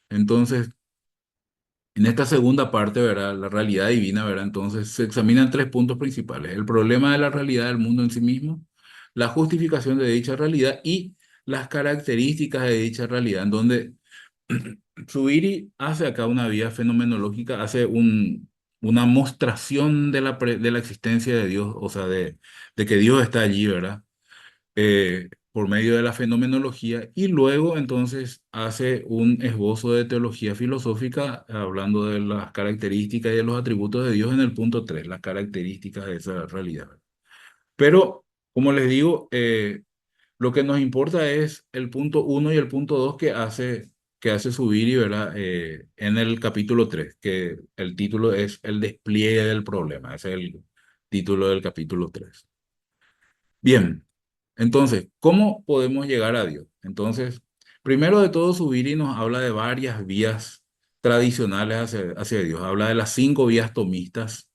Entonces, en esta segunda parte, ¿verdad? La realidad divina, ¿verdad? Entonces se examinan tres puntos principales: el problema de la realidad del mundo en sí mismo, la justificación de dicha realidad y las características de dicha realidad, en donde Zubiri hace acá una vía fenomenológica, hace una mostración de la existencia de Dios, o sea, de que Dios está allí, ¿verdad? Por medio de la fenomenología, y luego entonces hace un esbozo de teología filosófica hablando de las características y de los atributos de Dios en el punto 3, las características de esa realidad. Pero, como les digo, lo que nos importa es el punto uno y el punto 2 que hace Zubiri, ¿verdad? En el capítulo 3, que el título es El despliegue del problema, ese es el título del capítulo 3. Bien, entonces, ¿cómo podemos llegar a Dios? Entonces, primero de todo, Zubiri nos habla de varias vías tradicionales hacia Dios. Habla de las 5 vías tomistas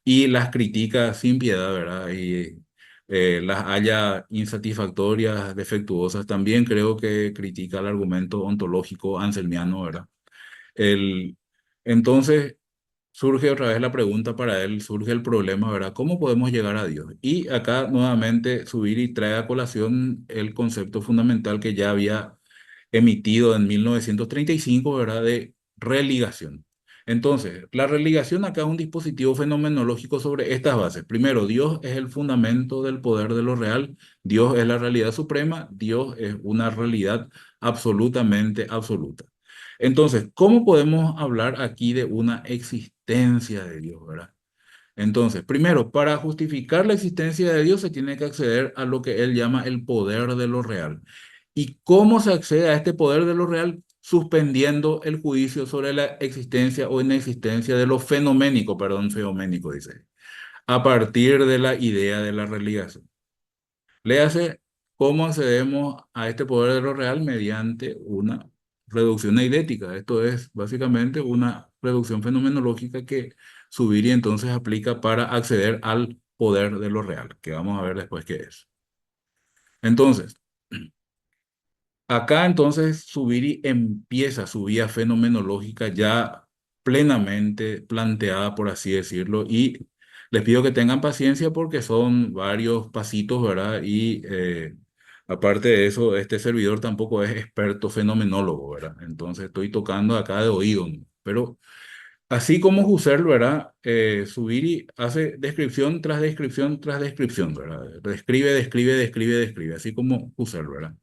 y las critica sin piedad, ¿verdad? Y las halla insatisfactorias, defectuosas. También creo que critica el argumento ontológico anselmiano, ¿verdad? El, entonces, surge otra vez la pregunta para él, surge el problema, ¿verdad? ¿Cómo podemos llegar a Dios? Y acá nuevamente Zubiri trae a colación el concepto fundamental que ya había emitido en 1935, ¿verdad? De religación. Entonces, la religación acá es un dispositivo fenomenológico sobre estas bases. Primero, Dios es el fundamento del poder de lo real, Dios es la realidad suprema, Dios es una realidad absolutamente absoluta. Entonces, ¿cómo podemos hablar aquí de una existencia de Dios, verdad? Entonces, primero, para justificar la existencia de Dios se tiene que acceder a lo que él llama el poder de lo real. ¿Y cómo se accede a este poder de lo real? Suspendiendo el juicio sobre la existencia o inexistencia de lo fenoménico, perdón, feoménico, dice, a partir de la idea de la religación. Léase cómo accedemos a este poder de lo real mediante una reducción eidética. Esto es básicamente una reducción fenomenológica que Zubiri entonces aplica para acceder al poder de lo real, que vamos a ver después qué es. Entonces, acá entonces Zubiri empieza su vía fenomenológica ya plenamente planteada, por así decirlo, y les pido que tengan paciencia porque son varios pasitos, ¿verdad? Y aparte de eso, este servidor tampoco es experto fenomenólogo, ¿verdad? Entonces estoy tocando acá de oído, ¿no? Pero así como Husserl, ¿verdad? Zubiri hace descripción tras descripción tras descripción, ¿verdad? Describe, describe, describe, describe, así como Husserl, ¿verdad?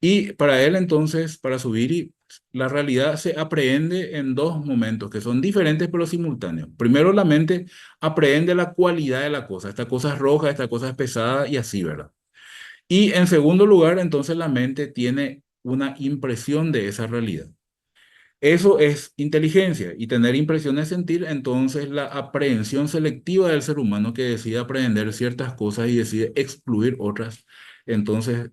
Y para él entonces, para Zubiri, la realidad se aprehende en dos momentos que son diferentes pero simultáneos. Primero, la mente aprehende la cualidad de la cosa. Esta cosa es roja, esta cosa es pesada y así, ¿verdad? Y en segundo lugar, entonces la mente tiene una impresión de esa realidad. Eso es inteligencia, y tener impresión es sentir. Entonces la aprehensión selectiva del ser humano que decide aprehender ciertas cosas y decide excluir otras, entonces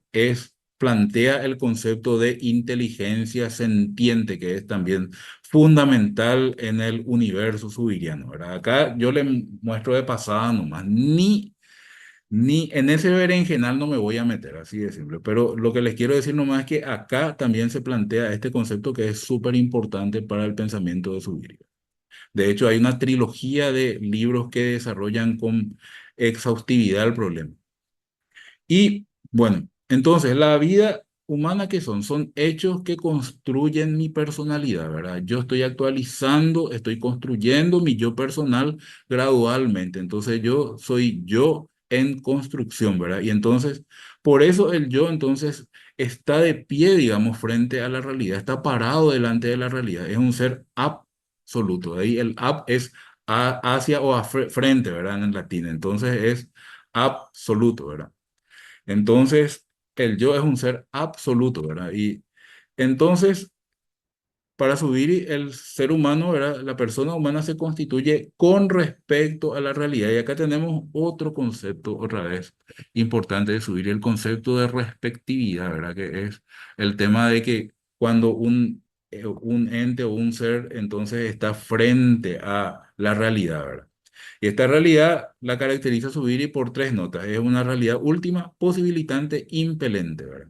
plantea el concepto de inteligencia sentiente, que es también fundamental en el universo subiriano, ¿verdad? Acá yo le muestro de pasada nomás, ni en ese berenjenal no me voy a meter, así de simple. Pero lo que les quiero decir nomás es que acá también se plantea este concepto que es súper importante para el pensamiento de Zubiri. De hecho, hay una trilogía de libros que desarrollan con exhaustividad el problema. Y bueno, entonces la vida humana, ¿qué son? Son hechos que construyen mi personalidad, ¿verdad? Yo estoy actualizando, estoy construyendo mi yo personal gradualmente. Entonces yo soy yo en construcción, ¿verdad? Y entonces, por eso el yo entonces está de pie, digamos, frente a la realidad, está parado delante de la realidad, es un ser absoluto. De ahí el ab es hacia o frente, ¿verdad? En el latín. Entonces es absoluto, ¿verdad? Entonces el yo es un ser absoluto, ¿verdad? Y entonces para subir el ser humano, ¿verdad? La persona humana se constituye con respecto a la realidad. Y acá tenemos otro concepto, otra vez, importante de subir, el concepto de respectividad, ¿verdad? Que es el tema de que cuando un ente o un ser entonces está frente a la realidad, ¿verdad? Y esta realidad la caracteriza subir por tres notas. Es una realidad última, posibilitante, impelente, ¿verdad?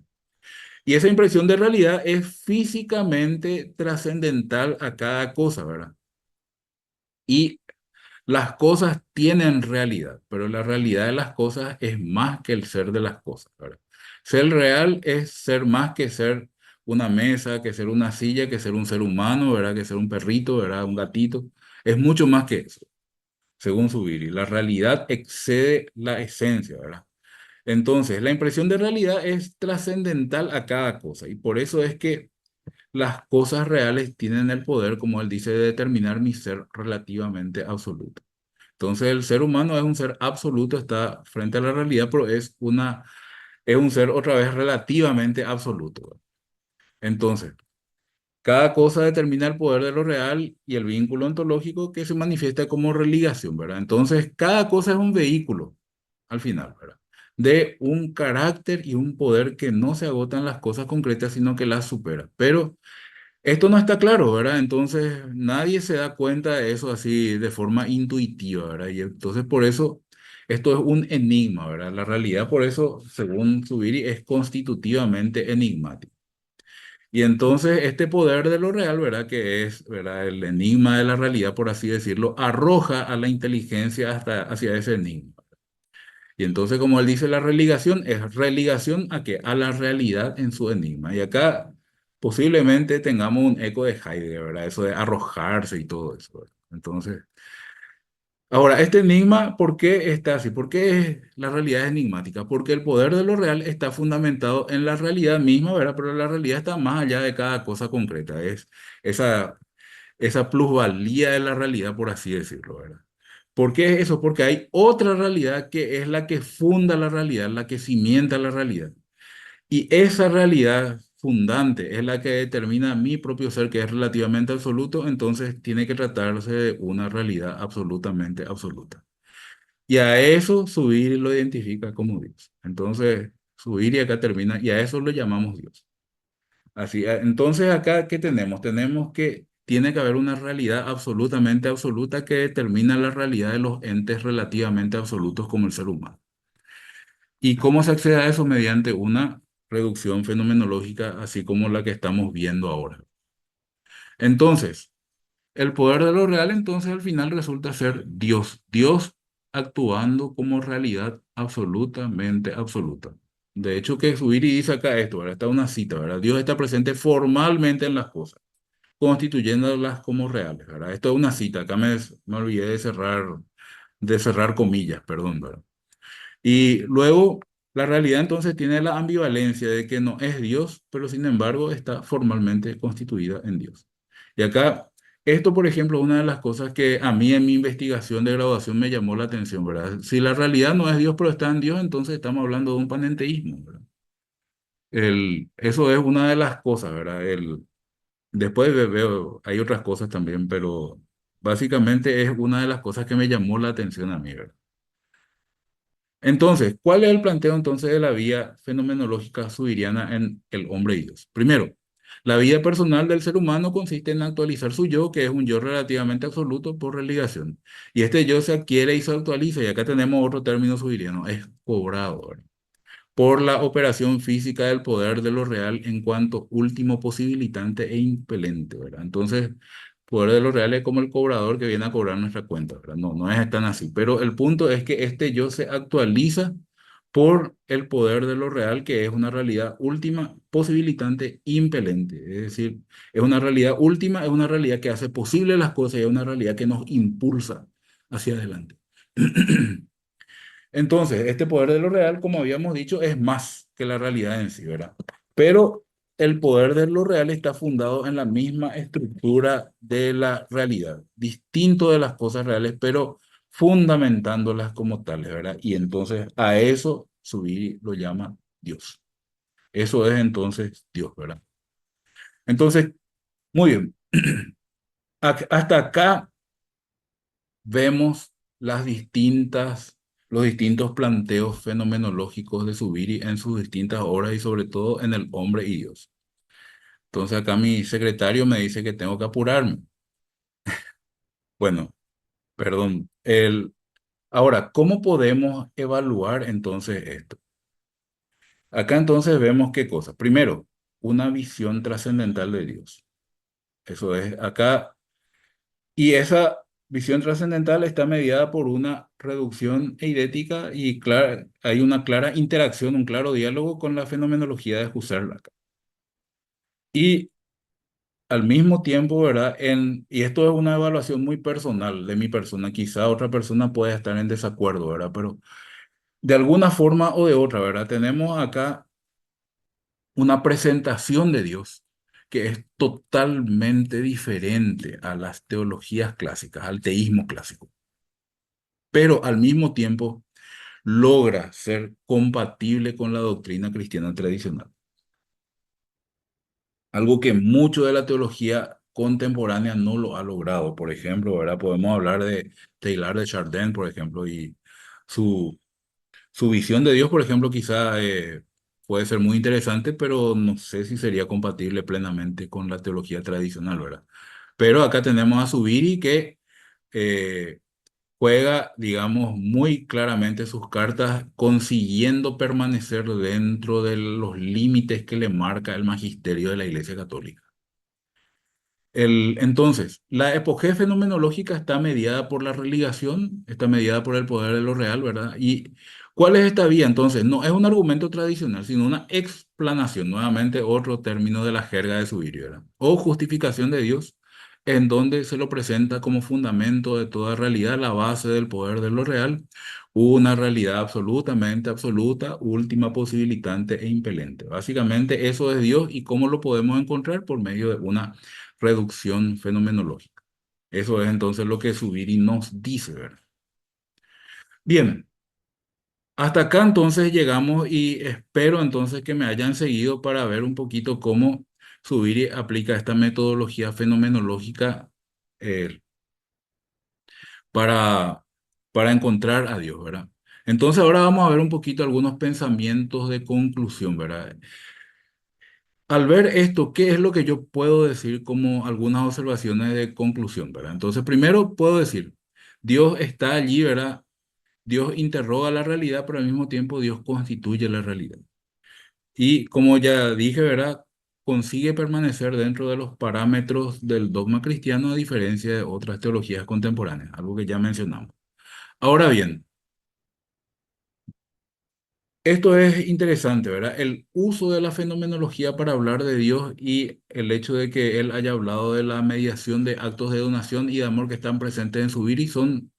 Y esa impresión de realidad es físicamente trascendental a cada cosa, ¿verdad? Y las cosas tienen realidad, pero la realidad de las cosas es más que el ser de las cosas, ¿verdad? Ser real es ser más que ser una mesa, que ser una silla, que ser un ser humano, ¿verdad? Que ser un perrito, ¿verdad? Un gatito. Es mucho más que eso, según Zubiri. La realidad excede la esencia, ¿verdad? Entonces, la impresión de realidad es trascendental a cada cosa y por eso es que las cosas reales tienen el poder, como él dice, de determinar mi ser relativamente absoluto. Entonces, el ser humano es un ser absoluto, está frente a la realidad, pero es un ser otra vez relativamente absoluto, ¿verdad? Entonces, cada cosa determina el poder de lo real y el vínculo ontológico que se manifiesta como religación, ¿verdad? Entonces, cada cosa es un vehículo, al final, ¿verdad? De un carácter y un poder que no se agotan en las cosas concretas, sino que las supera. Pero esto no está claro, ¿verdad? Entonces nadie se da cuenta de eso así de forma intuitiva, ¿verdad? Y entonces por eso esto es un enigma, ¿verdad? La realidad por eso, según Zubiri, es constitutivamente enigmática. Y entonces este poder de lo real, ¿verdad? Que es, ¿verdad? El enigma de la realidad, por así decirlo, arroja a la inteligencia hasta hacia ese enigma. Y entonces, como él dice, la religación es religación a qué? A la realidad en su enigma. Y acá posiblemente tengamos un eco de Heidegger, ¿verdad? Eso de arrojarse y todo eso, ¿verdad? Entonces, ahora, este enigma, ¿por qué está así? ¿Por qué la realidad es enigmática? Porque el poder de lo real está fundamentado en la realidad misma, ¿verdad? Pero la realidad está más allá de cada cosa concreta. Es esa esa plusvalía de la realidad, por así decirlo, ¿verdad? ¿Por qué eso? Porque hay otra realidad que es la que funda la realidad, la que cimienta la realidad. Y esa realidad fundante es la que determina mi propio ser, que es relativamente absoluto, entonces tiene que tratarse de una realidad absolutamente absoluta. Y a eso Subir lo identifica como Dios. Entonces, Subir y acá termina, y a eso lo llamamos Dios. Así, entonces acá, ¿qué tenemos? Tenemos que tiene que haber una realidad absolutamente absoluta que determina la realidad de los entes relativamente absolutos como el ser humano. ¿Y cómo se accede a eso? Mediante una reducción fenomenológica, así como la que estamos viendo ahora. Entonces, el poder de lo real, entonces al final resulta ser Dios. Dios actuando como realidad absolutamente absoluta. De hecho, que subir y dice acá esto, ¿verdad? Está una cita, ¿verdad? Dios está presente formalmente en las cosas, constituyéndolas como reales, ¿verdad? Esto es una cita, acá me olvidé de cerrar comillas, perdón, ¿verdad? Y luego, la realidad entonces tiene la ambivalencia de que no es Dios, pero sin embargo está formalmente constituida en Dios. Y acá, esto, por ejemplo, es una de las cosas que a mí en mi investigación de graduación me llamó la atención, ¿verdad? Si la realidad no es Dios, pero está en Dios, entonces estamos hablando de un panenteísmo, ¿verdad? Eso es una de las cosas, ¿verdad? Después veo, hay otras cosas también, pero básicamente es una de las cosas que me llamó la atención a mí, ¿verdad? Entonces, ¿cuál es el planteo entonces de la vía fenomenológica subiriana en el hombre y Dios? Primero, la vida personal del ser humano consiste en actualizar su yo, que es un yo relativamente absoluto por religación. Y este yo se adquiere y se actualiza, y acá tenemos otro término subiriano, es cobrado, ¿verdad? Por la operación física del poder de lo real en cuanto último posibilitante e impelente, ¿verdad? Entonces, poder de lo real es como el cobrador que viene a cobrar nuestra cuenta, ¿verdad? No, no es tan así, pero el punto es que este yo se actualiza por el poder de lo real, que es una realidad última, posibilitante, impelente. Es decir, es una realidad última, es una realidad que hace posible las cosas y es una realidad que nos impulsa hacia adelante. Entonces, este poder de lo real, como habíamos dicho, es más que la realidad en sí, ¿verdad? pero el poder de lo real está fundado en la misma estructura de la realidad, distinto de las cosas reales, pero fundamentándolas como tales, ¿verdad? Y entonces a eso Zubiri lo llama Dios. Eso es entonces Dios, ¿verdad? Entonces, muy bien. Hasta acá vemos los distintos planteos fenomenológicos de Zubiri en sus distintas obras y sobre todo en El hombre y Dios. Entonces acá mi secretario me dice que tengo que apurarme. Bueno, perdón. Ahora, ¿cómo podemos evaluar entonces esto? Acá entonces vemos qué cosa. Primero, una visión trascendental de Dios. Eso es acá. Y esa visión trascendental está mediada por una reducción eidética y hay una clara interacción, un claro diálogo con la fenomenología de Husserl acá. Y al mismo tiempo, ¿verdad? Y esto es una evaluación muy personal de mi persona, quizá otra persona pueda estar en desacuerdo, ¿verdad? Pero de alguna forma o de otra, ¿verdad? Tenemos acá una presentación de Dios que es totalmente diferente a las teologías clásicas, al teísmo clásico, pero al mismo tiempo logra ser compatible con la doctrina cristiana tradicional. Algo que mucho de la teología contemporánea no lo ha logrado. Por ejemplo, ¿verdad? Podemos hablar de Teilhard de Chardin, por ejemplo, y su, su visión de Dios, por ejemplo, quizá puede ser muy interesante, pero no sé si sería compatible plenamente con la teología tradicional, ¿verdad? Pero acá tenemos a Zubiri que eh, juega, digamos, muy claramente sus cartas, consiguiendo permanecer dentro de los límites que le marca el magisterio de la Iglesia Católica. Entonces, la epogea fenomenológica está mediada por la religación, está mediada por el poder de lo real, ¿verdad? ¿Y cuál es esta vía? Entonces, no es un argumento tradicional, sino una explanación, nuevamente otro término de la jerga de Zubiri, ¿verdad? O justificación de Dios, en donde se lo presenta como fundamento de toda realidad, la base del poder de lo real, una realidad absolutamente absoluta, última, posibilitante e impelente. Básicamente, eso es Dios y cómo lo podemos encontrar por medio de una reducción fenomenológica. Eso es entonces lo que Zubiri nos dice, ¿verdad? Bien, hasta acá entonces llegamos y espero entonces que me hayan seguido para ver un poquito cómo Zubiri aplica esta metodología fenomenológica eh, para, para encontrar a Dios, ¿verdad? Entonces ahora vamos a ver un poquito algunos pensamientos de conclusión, ¿verdad? Al ver esto, ¿qué es lo que yo puedo decir como algunas observaciones de conclusión, ¿verdad? Entonces, primero puedo decir, Dios está allí, ¿verdad? Dios interroga la realidad, pero al mismo tiempo Dios constituye la realidad. Y como ya dije, ¿verdad? Consigue permanecer dentro de los parámetros del dogma cristiano a diferencia de otras teologías contemporáneas, algo que ya mencionamos. Ahora bien, esto es interesante, ¿verdad? El uso de la fenomenología para hablar de Dios y el hecho de que él haya hablado de la mediación de actos de donación y de amor que están presentes en su vida y son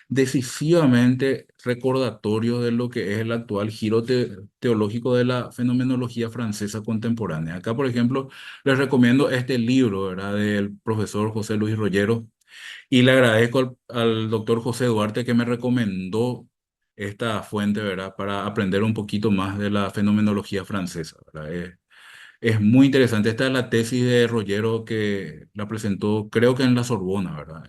decisivamente recordatorios de lo que es el actual giro teológico de la fenomenología francesa contemporánea. Acá, por ejemplo, les recomiendo este libro, ¿verdad? Del profesor José Luis Rollero y le agradezco al doctor José Duarte que me recomendó esta fuente, ¿verdad? Para aprender un poquito más de la fenomenología francesa, ¿verdad? Es muy interesante. Esta es la tesis de Rollero que la presentó, creo que en la Sorbona, ¿verdad?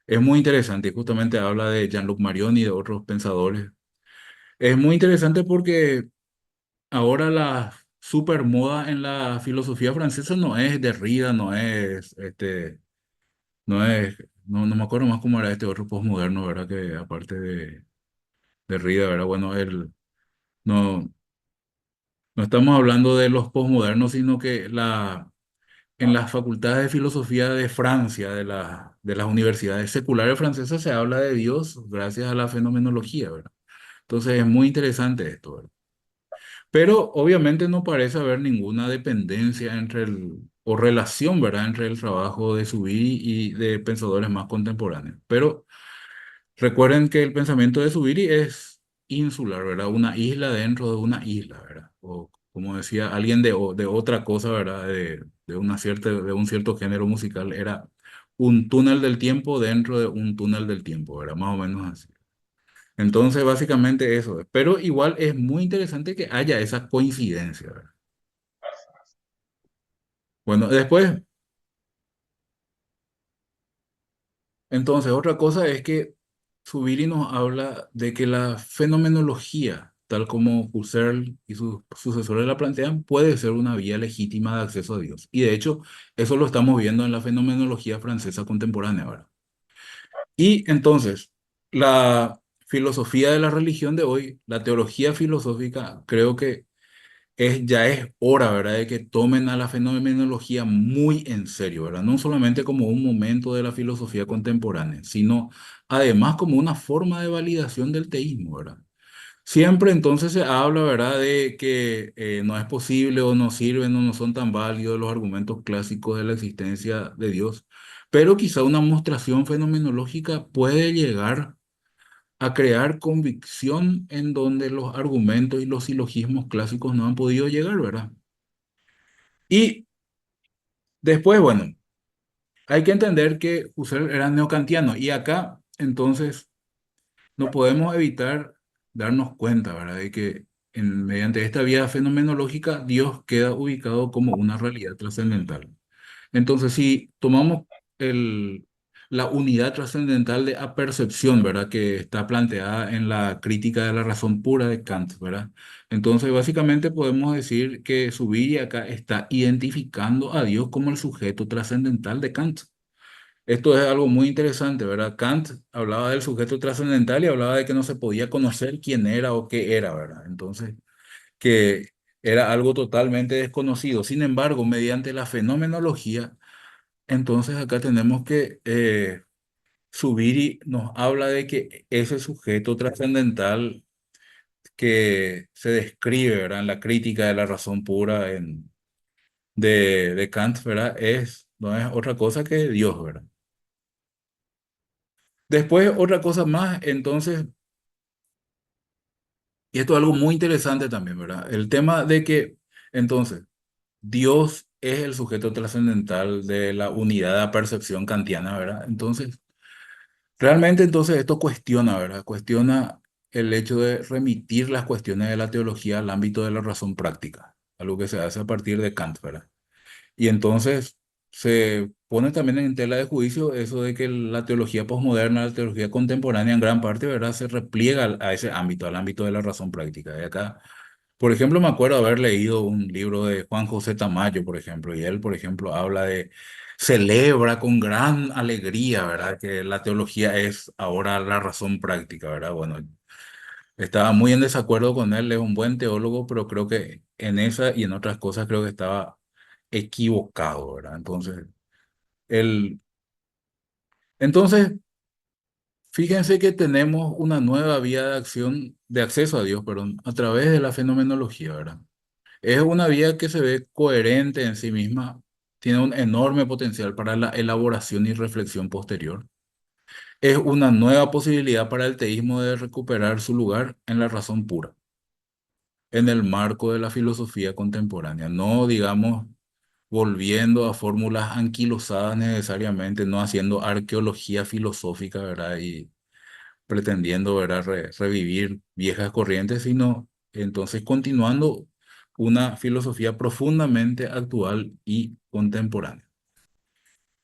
Es muy interesante y justamente habla de Jean-Luc Marion y de otros pensadores. Es muy interesante porque ahora la super moda en la filosofía francesa no es Derrida, no es, no me acuerdo más cómo era este otro postmoderno, ¿verdad? Que aparte de Derrida, ¿verdad? Bueno, no, no estamos hablando de los postmodernos, sino que en las facultades de filosofía de Francia, de las universidades seculares francesas, se habla de Dios gracias a la fenomenología, ¿verdad? Entonces es muy interesante esto, ¿verdad? Pero obviamente no parece haber ninguna dependencia o relación, ¿verdad? Entre el trabajo de Zubiri y de pensadores más contemporáneos. Pero recuerden que el pensamiento de Zubiri es insular, ¿verdad? Una isla dentro de una isla, ¿verdad? como decía alguien de otra cosa, ¿verdad? De un cierto género musical, era un túnel del tiempo dentro de un túnel del tiempo, ¿verdad? Más o menos así. Entonces, básicamente eso. Pero igual es muy interesante que haya esa coincidencia, ¿verdad? Bueno, después, entonces, otra cosa es que Zubiri nos habla de que la fenomenología, tal como Husserl y sus sucesores la plantean, puede ser una vía legítima de acceso a Dios. Y de hecho, eso lo estamos viendo en la fenomenología francesa contemporánea ahora. Y entonces, la filosofía de la religión de hoy, la teología filosófica, creo que ya es hora, ¿verdad?, de que tomen a la fenomenología muy en serio, ¿verdad? No solamente como un momento de la filosofía contemporánea, sino además como una forma de validación del teísmo, ¿verdad? Siempre entonces se habla, ¿verdad?, de que no es posible o no sirven o no son tan válidos los argumentos clásicos de la existencia de Dios, pero quizá una mostración fenomenológica puede llegar a crear convicción en donde los argumentos y los silogismos clásicos no han podido llegar, ¿verdad? Y después, bueno, hay que entender que Husserl era neocantiano y acá entonces no podemos evitar darnos cuenta, ¿verdad? De que mediante esta vía fenomenológica Dios queda ubicado como una realidad trascendental. Entonces, si tomamos el, la unidad trascendental de apercepción, ¿verdad? Que está planteada en la crítica de la razón pura de Kant, ¿verdad? Entonces, básicamente podemos decir que Zubiri acá está identificando a Dios como el sujeto trascendental de Kant. Esto es algo muy interesante, ¿verdad? Kant hablaba del sujeto trascendental y hablaba de que no se podía conocer quién era o qué era, ¿verdad? Entonces, que era algo totalmente desconocido. Sin embargo, mediante la fenomenología, entonces acá tenemos que Zubiri nos habla de que ese sujeto trascendental que se describe, ¿verdad?, en la crítica de la razón pura de Kant, ¿verdad?, no es otra cosa que Dios, ¿verdad? Después, otra cosa más, entonces, y esto es algo muy interesante también, ¿verdad? El tema de que, entonces, Dios es el sujeto trascendental de la unidad de percepción kantiana, ¿verdad? Entonces, realmente entonces esto cuestiona, ¿verdad? Cuestiona el hecho de remitir las cuestiones de la teología al ámbito de la razón práctica, algo que se hace a partir de Kant, ¿verdad? Y entonces se pone también en tela de juicio eso de que la teología posmoderna, la teología contemporánea en gran parte, ¿verdad?, se repliega a ese ámbito, al ámbito de la razón práctica. Y acá, por ejemplo, me acuerdo haber leído un libro de Juan José Tamayo, por ejemplo, y él, por ejemplo, celebra con gran alegría, ¿verdad?, que la teología es ahora la razón práctica, ¿verdad? Bueno, estaba muy en desacuerdo con él, es un buen teólogo, pero creo que en esa y en otras cosas creo que estaba equivocado, ¿verdad? El, entonces, fíjense que tenemos una nueva vía de acción, de acceso a Dios, perdón, a través de la fenomenología, ¿verdad? Es una vía que se ve coherente en sí misma, tiene un enorme potencial para la elaboración y reflexión posterior. Es una nueva posibilidad para el teísmo de recuperar su lugar en la razón pura, en el marco de la filosofía contemporánea, no digamos volviendo a fórmulas anquilosadas necesariamente, no haciendo arqueología filosófica, ¿verdad? Y pretendiendo, ¿verdad?, revivir viejas corrientes, sino entonces continuando una filosofía profundamente actual y contemporánea.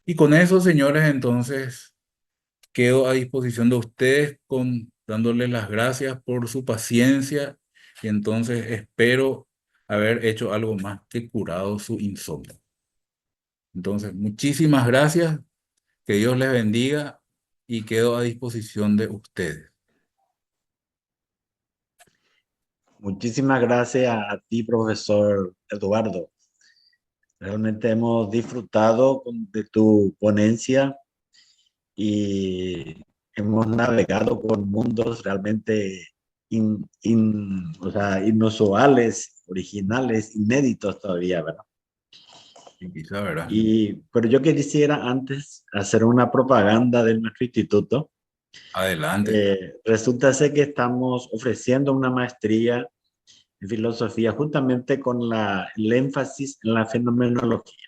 Y con eso, señores, entonces quedo a disposición de ustedes dándoles las gracias por su paciencia y entonces espero haber hecho algo más que curado su insomnio. Entonces, muchísimas gracias, que Dios les bendiga y quedo a disposición de ustedes. Muchísimas gracias a ti, profesor Eduardo. Realmente hemos disfrutado de tu ponencia y hemos navegado por mundos realmente o sea, inusuales, originales, inéditos todavía, ¿verdad? Y quizá, ¿verdad? Pero yo quisiera antes hacer una propaganda de nuestro instituto. Adelante. Resulta ser que estamos ofreciendo una maestría en filosofía, justamente con el énfasis en la fenomenología.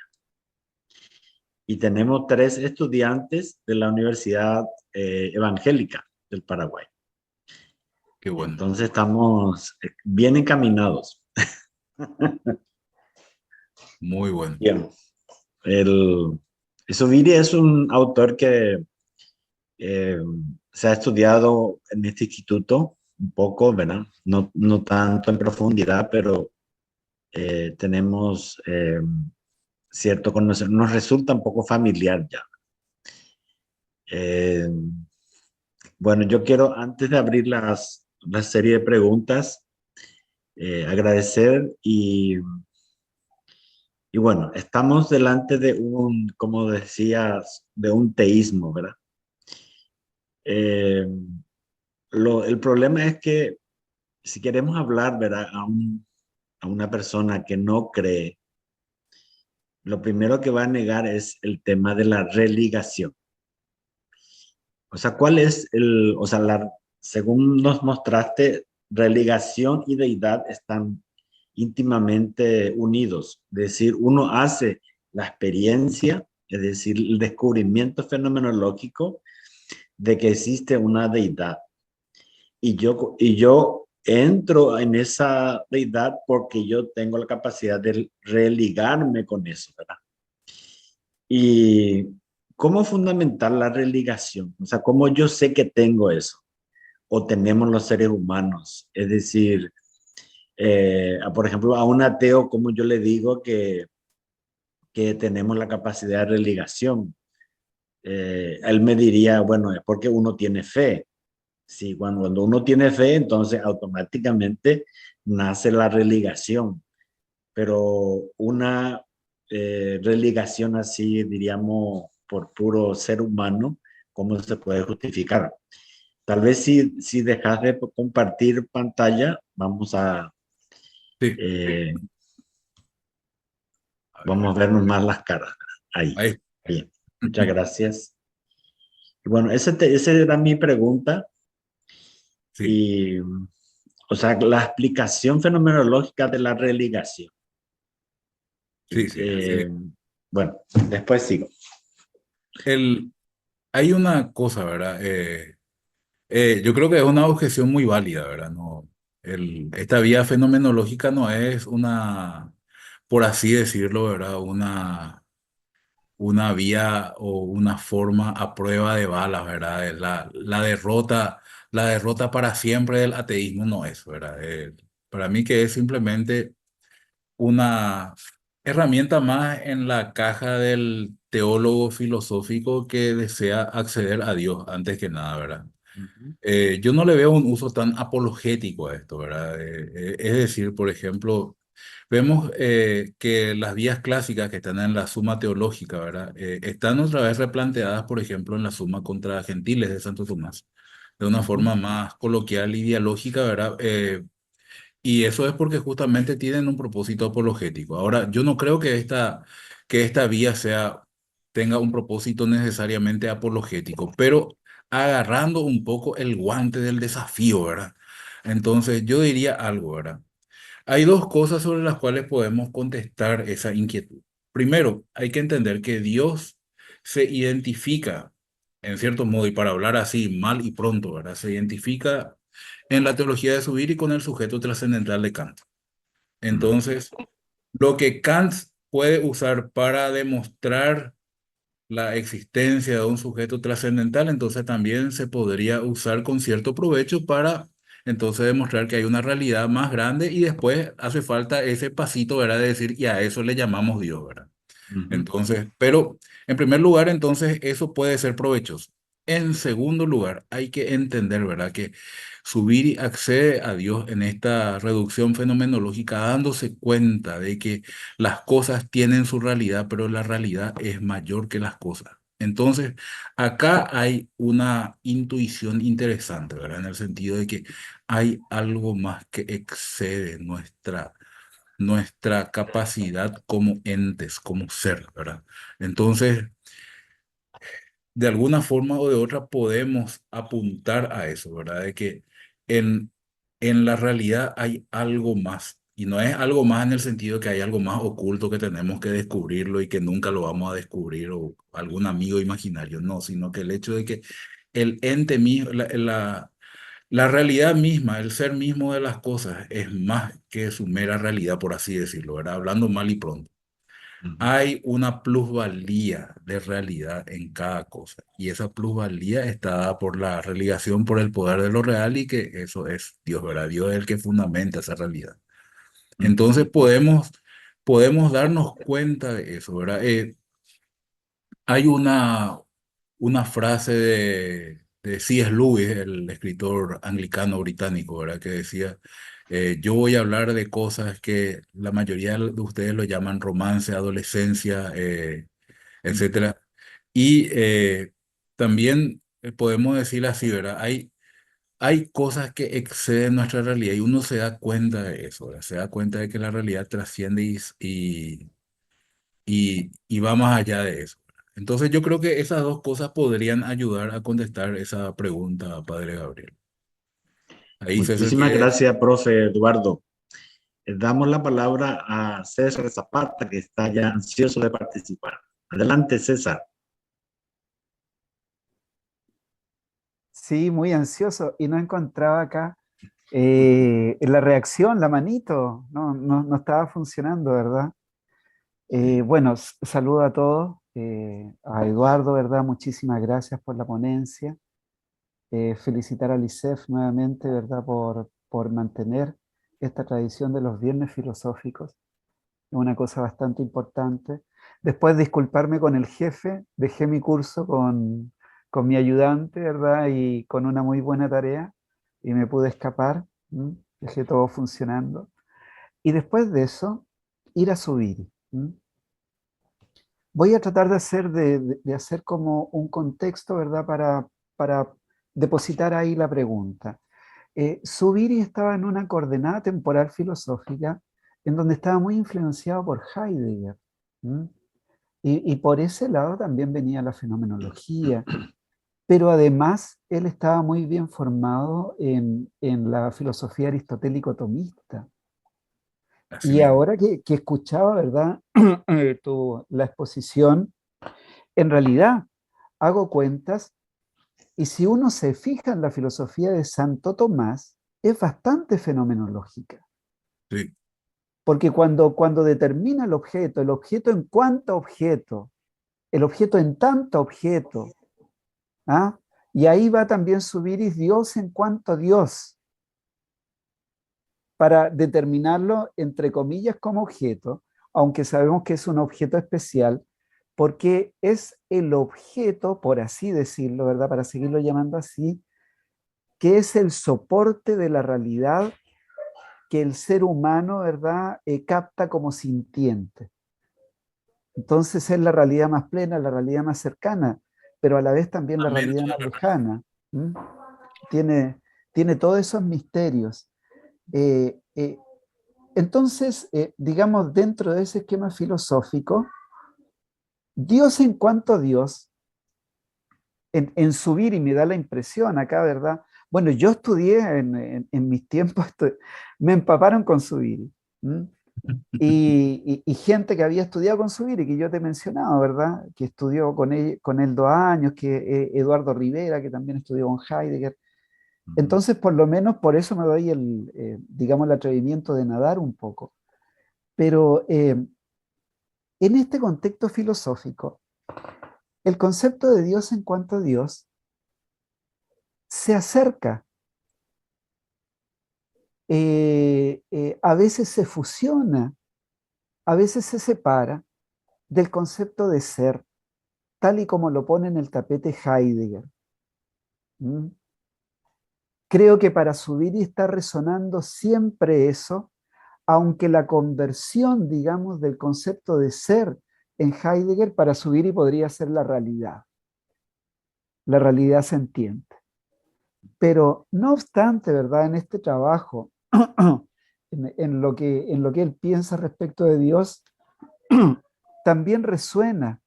Y tenemos 3 estudiantes de la Universidad Evangélica del Paraguay. Qué bueno. Entonces estamos bien encaminados. Muy bueno. Bien. El, Zubiri es un autor que eh, se ha estudiado en este instituto un poco, ¿verdad? No, no tanto en profundidad, pero tenemos cierto conocimiento. Nos resulta un poco familiar ya. Eh, bueno, yo quiero, antes de abrir la serie de preguntas, agradecer y bueno, estamos delante de como decías, de un teísmo, ¿verdad? Eh, el problema es que si queremos hablar, ¿verdad? A una persona que no cree, lo primero que va a negar es el tema de la religación. O sea, ¿cuál es o sea, según nos mostraste, religación y deidad están íntimamente unidos? Es decir, uno hace la experiencia, es decir, el descubrimiento fenomenológico de que existe una deidad. Y yo entro en esa deidad porque yo tengo la capacidad de religarme con eso, ¿verdad? Y cómo fundamentar la religación, o sea, cómo yo sé que tengo eso, o tenemos los seres humanos. Es decir, por ejemplo, a un ateo, como yo le digo que tenemos la capacidad de religación, él me diría, bueno, es porque uno tiene fe. Sí, cuando uno tiene fe, entonces automáticamente nace la religación, pero una religación así, diríamos, por puro ser humano, ¿cómo se puede justificar? Tal vez si dejas de compartir pantalla, Sí. eh, A ver, vamos a vernos más las caras. Ahí, ahí. bien. Muchas gracias. Y bueno, esa era mi pregunta. Sí, Y, o sea, la explicación fenomenológica de la religación. sí, sí. Eh, bueno, después sigo. El, hay una cosa, ¿verdad? Yo creo que es una objeción muy válida, ¿verdad? No, esta vía fenomenológica no es una, por así decirlo, ¿verdad? Una vía o una forma a prueba de balas, ¿verdad? La derrota para siempre del ateísmo no es, ¿verdad? Para mí que es simplemente una herramienta más en la caja del teólogo filosófico que desea acceder a Dios antes que nada, ¿verdad? Ujú, Yo no le veo un uso tan apologético a esto, ¿verdad? Es decir, por ejemplo, vemos que las vías clásicas que están en la Suma Teológica, ¿verdad? Están otra vez replanteadas, por ejemplo, en la Suma contra Gentiles de Santo Tomás, de una ujú, forma más coloquial y dialógica, ¿verdad? Y eso es porque justamente tienen un propósito apologético. Ahora, yo no creo que esta vía tenga un propósito necesariamente apologético, pero agarrando un poco el guante del desafío, ¿verdad? Entonces, yo diría algo, ¿verdad? Hay dos cosas sobre las cuales podemos contestar esa inquietud. Primero, hay que entender que Dios se identifica, en cierto modo, y para hablar así mal y pronto, ¿verdad? Se identifica en la teología de Subir y con el sujeto trascendental de Kant. ujú, Entonces, lo que Kant puede usar para demostrar la existencia de un sujeto trascendental, entonces también se podría usar con cierto provecho para entonces demostrar que hay una realidad más grande y después hace falta ese pasito, ¿verdad? De decir, y a eso le llamamos Dios, ¿verdad? ujú, Entonces, pero en primer lugar, entonces eso puede ser provechoso. En segundo lugar, hay que entender, ¿verdad? Que Subiri accede a Dios en esta reducción fenomenológica dándose cuenta de que las cosas tienen su realidad, pero la realidad es mayor que las cosas. Entonces, acá hay una intuición interesante, ¿verdad? En el sentido de que hay algo más que excede nuestra capacidad como entes, como ser, ¿verdad? Entonces, de alguna forma o de otra podemos apuntar a eso, ¿verdad? De que en, en la realidad hay algo más. Y no es algo más en el sentido que hay algo más oculto que tenemos que descubrirlo y que nunca lo vamos a descubrir o algún amigo imaginario, no, sino que el hecho de que el ente mismo, la realidad misma, el ser mismo de las cosas es más que su mera realidad, por así decirlo, ¿verdad? Hablando mal y pronto. Ujú. Hay una plusvalía de realidad en cada cosa y esa plusvalía está dada por la religación por el poder de lo real y que eso es Dios, ¿verdad? Dios es el que fundamenta esa realidad. Entonces Ujú. podemos darnos cuenta de eso, ¿verdad? Hay una frase de C.S. Lewis, el escritor anglicano británico, ¿verdad? Que decía, yo voy a hablar de cosas que la mayoría de ustedes lo llaman romance, adolescencia, Ujú. etcétera. Y también podemos decir así, ¿verdad? Hay cosas que exceden nuestra realidad y uno se da cuenta de eso, ¿verdad? Se da cuenta de que la realidad trasciende y va más allá de eso. Entonces yo creo que esas dos cosas podrían ayudar a contestar esa pregunta, Padre Gabriel. Ahí César Muchísimas quiere... gracias, profe Eduardo. Damos la palabra a César Zapata, que está ya ansioso de participar. Adelante, César. Sí, muy ansioso y no encontraba acá la reacción, la manito, no estaba funcionando, ¿verdad? Sí. Bueno, saludo a todos, a Eduardo, ¿verdad? Muchísimas gracias por la ponencia. Felicitar al ISEF nuevamente, ¿verdad? Por mantener esta tradición de los viernes filosóficos, es una cosa bastante importante. Después disculparme con el jefe, dejé mi curso con mi ayudante, ¿verdad? Y con una muy buena tarea y me pude escapar, ¿m? Dejé todo funcionando. Y después de eso, ir a subir. ¿M? Voy a tratar de hacer, de hacer como un contexto, ¿verdad? Para depositar ahí la pregunta. Zubiri estaba en una coordenada temporal filosófica en donde estaba muy influenciado por Heidegger. ¿M? Y por ese lado también venía la fenomenología, pero además él estaba muy bien formado en la filosofía aristotélico-tomista. Así Y mismo. ahora que escuchaba, ¿verdad? La exposición, en realidad hago cuentas y si uno se fija en la filosofía de Santo Tomás, es bastante fenomenológica. Sí, Porque cuando determina el objeto en cuanto objeto, el objeto en tanto objeto, ¿ah? Y ahí va también Subiris Dios en cuanto Dios, para determinarlo entre comillas como objeto, aunque sabemos que es un objeto especial, porque es el objeto, por así decirlo, ¿verdad? Para seguirlo llamando así, que es el soporte de la realidad que el ser humano, ¿verdad? Capta como sintiente. Entonces es la realidad más plena, la realidad más cercana, pero a la vez también la amén. realidad más lejana. ¿M? Tiene, tiene todos esos misterios. Eh, eh, entonces, digamos, dentro de ese esquema filosófico, Dios en cuanto a Dios, en subir, y me da la impresión acá, ¿verdad? Bueno, yo estudié en mis tiempos, me empaparon con subir. Y gente que había estudiado con Zubiri, que yo te he mencionado, ¿verdad? Que estudió con él 2 años, que Eduardo Rivera, que también estudió con Heidegger. Ujú. Entonces, por lo menos por eso me doy digamos, el atrevimiento de nadar un poco. Pero en este contexto filosófico, el concepto de Dios en cuanto a Dios se acerca, a veces se fusiona, a veces se separa del concepto de ser, tal y como lo pone en el tapete Heidegger. ¿Mm? Creo que para subir y está resonando siempre eso, aunque la conversión, digamos, del concepto de ser en Heidegger para subir y podría ser la realidad sentiente. Pero no obstante, ¿verdad? En este trabajo, en lo que él piensa respecto de Dios, también resuena,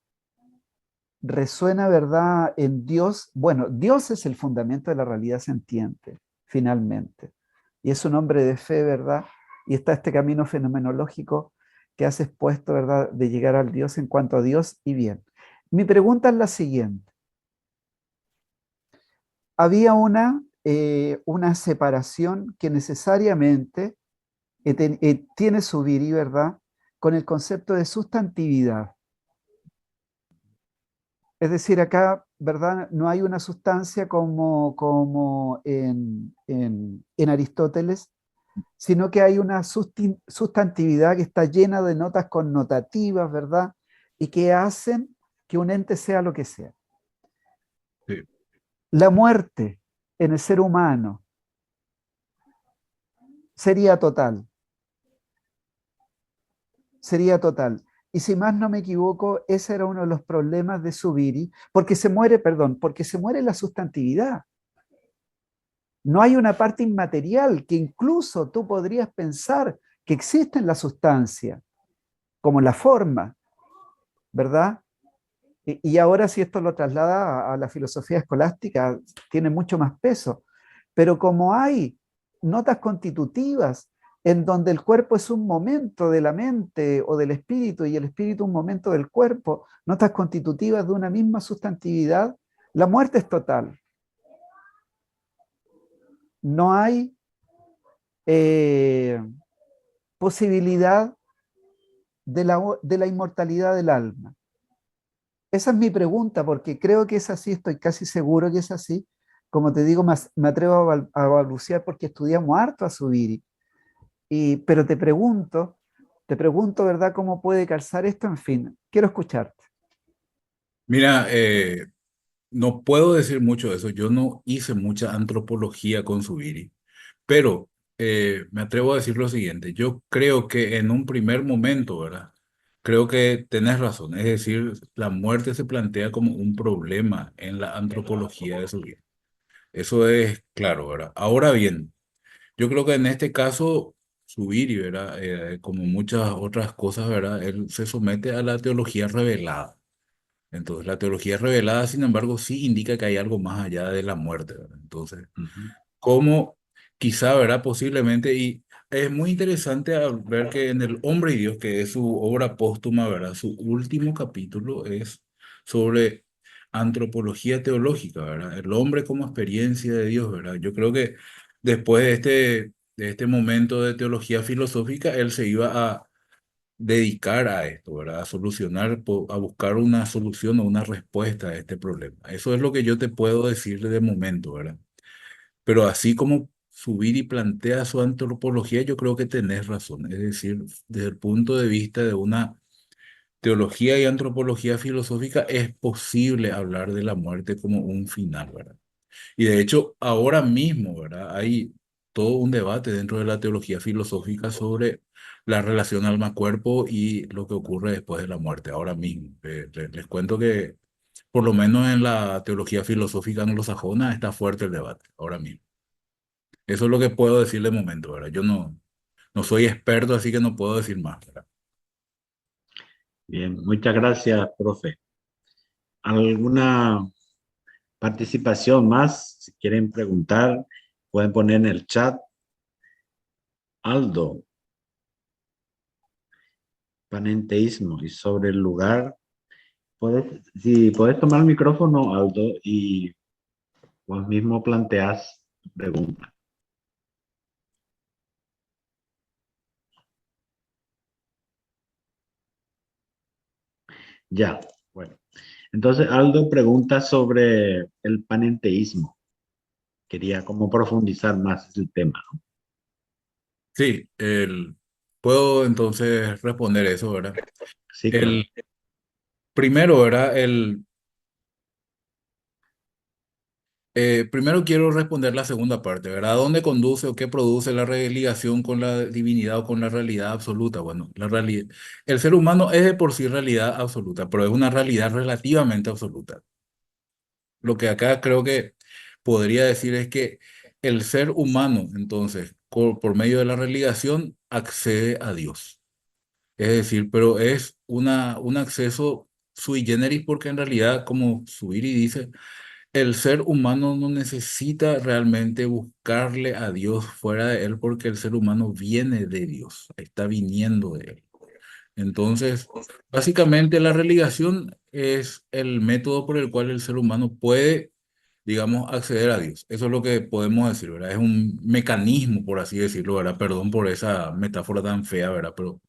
¿verdad? En Dios. Bueno, Dios es el fundamento de la realidad sentiente, finalmente. y es un hombre de fe, ¿verdad? Y está este camino fenomenológico que has expuesto, ¿verdad? De llegar al Dios en cuanto a Dios y bien. Mi pregunta es la siguiente. Había una separación que necesariamente tiene su viri, ¿verdad? Con el concepto de sustantividad. Es decir, acá, ¿verdad? No hay una sustancia como en Aristóteles, sino que hay una sustantividad que está llena de notas connotativas, ¿verdad? Y que hacen que un ente sea lo que sea. Sí. La muerte en el ser humano sería total, sería total. Y si más no me equivoco, ese era uno de los problemas de Zubiri, porque se muere, perdón, porque se muere la sustantividad. No hay una parte inmaterial que incluso tú podrías pensar que existe en la sustancia, como la forma, ¿verdad? Y ahora si esto lo traslada a la filosofía escolástica, tiene mucho más peso. Pero como hay notas constitutivas en donde el cuerpo es un momento de la mente o del espíritu y el espíritu un momento del cuerpo, notas constitutivas de una misma sustantividad, la muerte es total. No hay eh, posibilidad de la inmortalidad del alma. Esa es mi pregunta, porque creo que es así, estoy casi seguro que es así. Como te digo, me atrevo a balbucear porque estudiamos harto a Zubiri. Pero te pregunto, ¿verdad?, cómo puede calzar esto. En fin, quiero escucharte. Mira, no puedo decir mucho de eso. Yo no hice mucha antropología con Zubiri, pero me atrevo a decir lo siguiente. Yo creo que en un primer momento, ¿verdad? Creo que tenés razón. Es decir, la muerte se plantea como un problema en la antropología de Zubiri. Eso es claro, ¿verdad? Ahora bien, yo creo que en este caso, Zubiri, ¿verdad? Como muchas otras cosas, ¿verdad? Él se somete a la teología revelada. Entonces, la teología revelada, sin embargo, sí indica que hay algo más allá de la muerte, ¿verdad? Entonces, Ujú. como quizá, ¿verdad? Posiblemente, y es muy interesante ver que en El Hombre y Dios, que es su obra póstuma, ¿verdad? Su último capítulo es sobre antropología teológica, ¿verdad? El hombre como experiencia de Dios, ¿verdad? Yo creo que después de este momento de teología filosófica, él se iba a dedicar a esto, ¿verdad? A solucionar, a buscar una solución o una respuesta a este problema. Eso es lo que yo te puedo decir de momento, ¿verdad? Pero así como subir y plantea su antropología, yo creo que tenés razón. Es decir, desde el punto de vista de una teología y antropología filosófica, es posible hablar de la muerte como un final, ¿verdad? Y de hecho, ahora mismo, ¿verdad? Hay todo un debate dentro de la teología filosófica sobre la relación alma-cuerpo y lo que ocurre después de la muerte. Ahora mismo, les cuento que por lo menos en la teología filosófica anglosajona está fuerte el debate, ahora mismo. Eso es lo que puedo decir de momento, ¿verdad? Yo no soy experto, así que no puedo decir más, ¿verdad? Bien, muchas gracias, profe. ¿Alguna participación más? Si quieren preguntar, pueden poner en el chat. Aldo, panenteísmo y sobre el lugar. Si puedes tomar el micrófono, Aldo, y vos mismo planteas tu pregunta. Ya, bueno. Entonces, Aldo pregunta sobre el panenteísmo. Quería como profundizar más el tema, ¿no? Sí, puedo entonces responder eso, ¿verdad? Sí, claro. El primero, ¿verdad? Primero quiero responder la segunda parte, ¿verdad? ¿A dónde conduce o qué produce la religación con la divinidad o con la realidad absoluta? Bueno, la realidad, el ser humano es de por sí realidad absoluta, pero es una realidad relativamente absoluta. Lo que acá creo que podría decir es que el ser humano, entonces, por medio de la religación, accede a Dios. Es decir, pero es un acceso sui generis porque en realidad, como Zubiri dice, el ser humano no necesita realmente buscarle a Dios fuera de él porque el ser humano viene de Dios, está viniendo de él. Entonces, básicamente la religión es el método por el cual el ser humano puede, digamos, acceder a Dios. Eso es lo que podemos decir, ¿verdad? Es un mecanismo, por así decirlo, ¿verdad? Perdón por esa metáfora tan fea, ¿verdad? Pero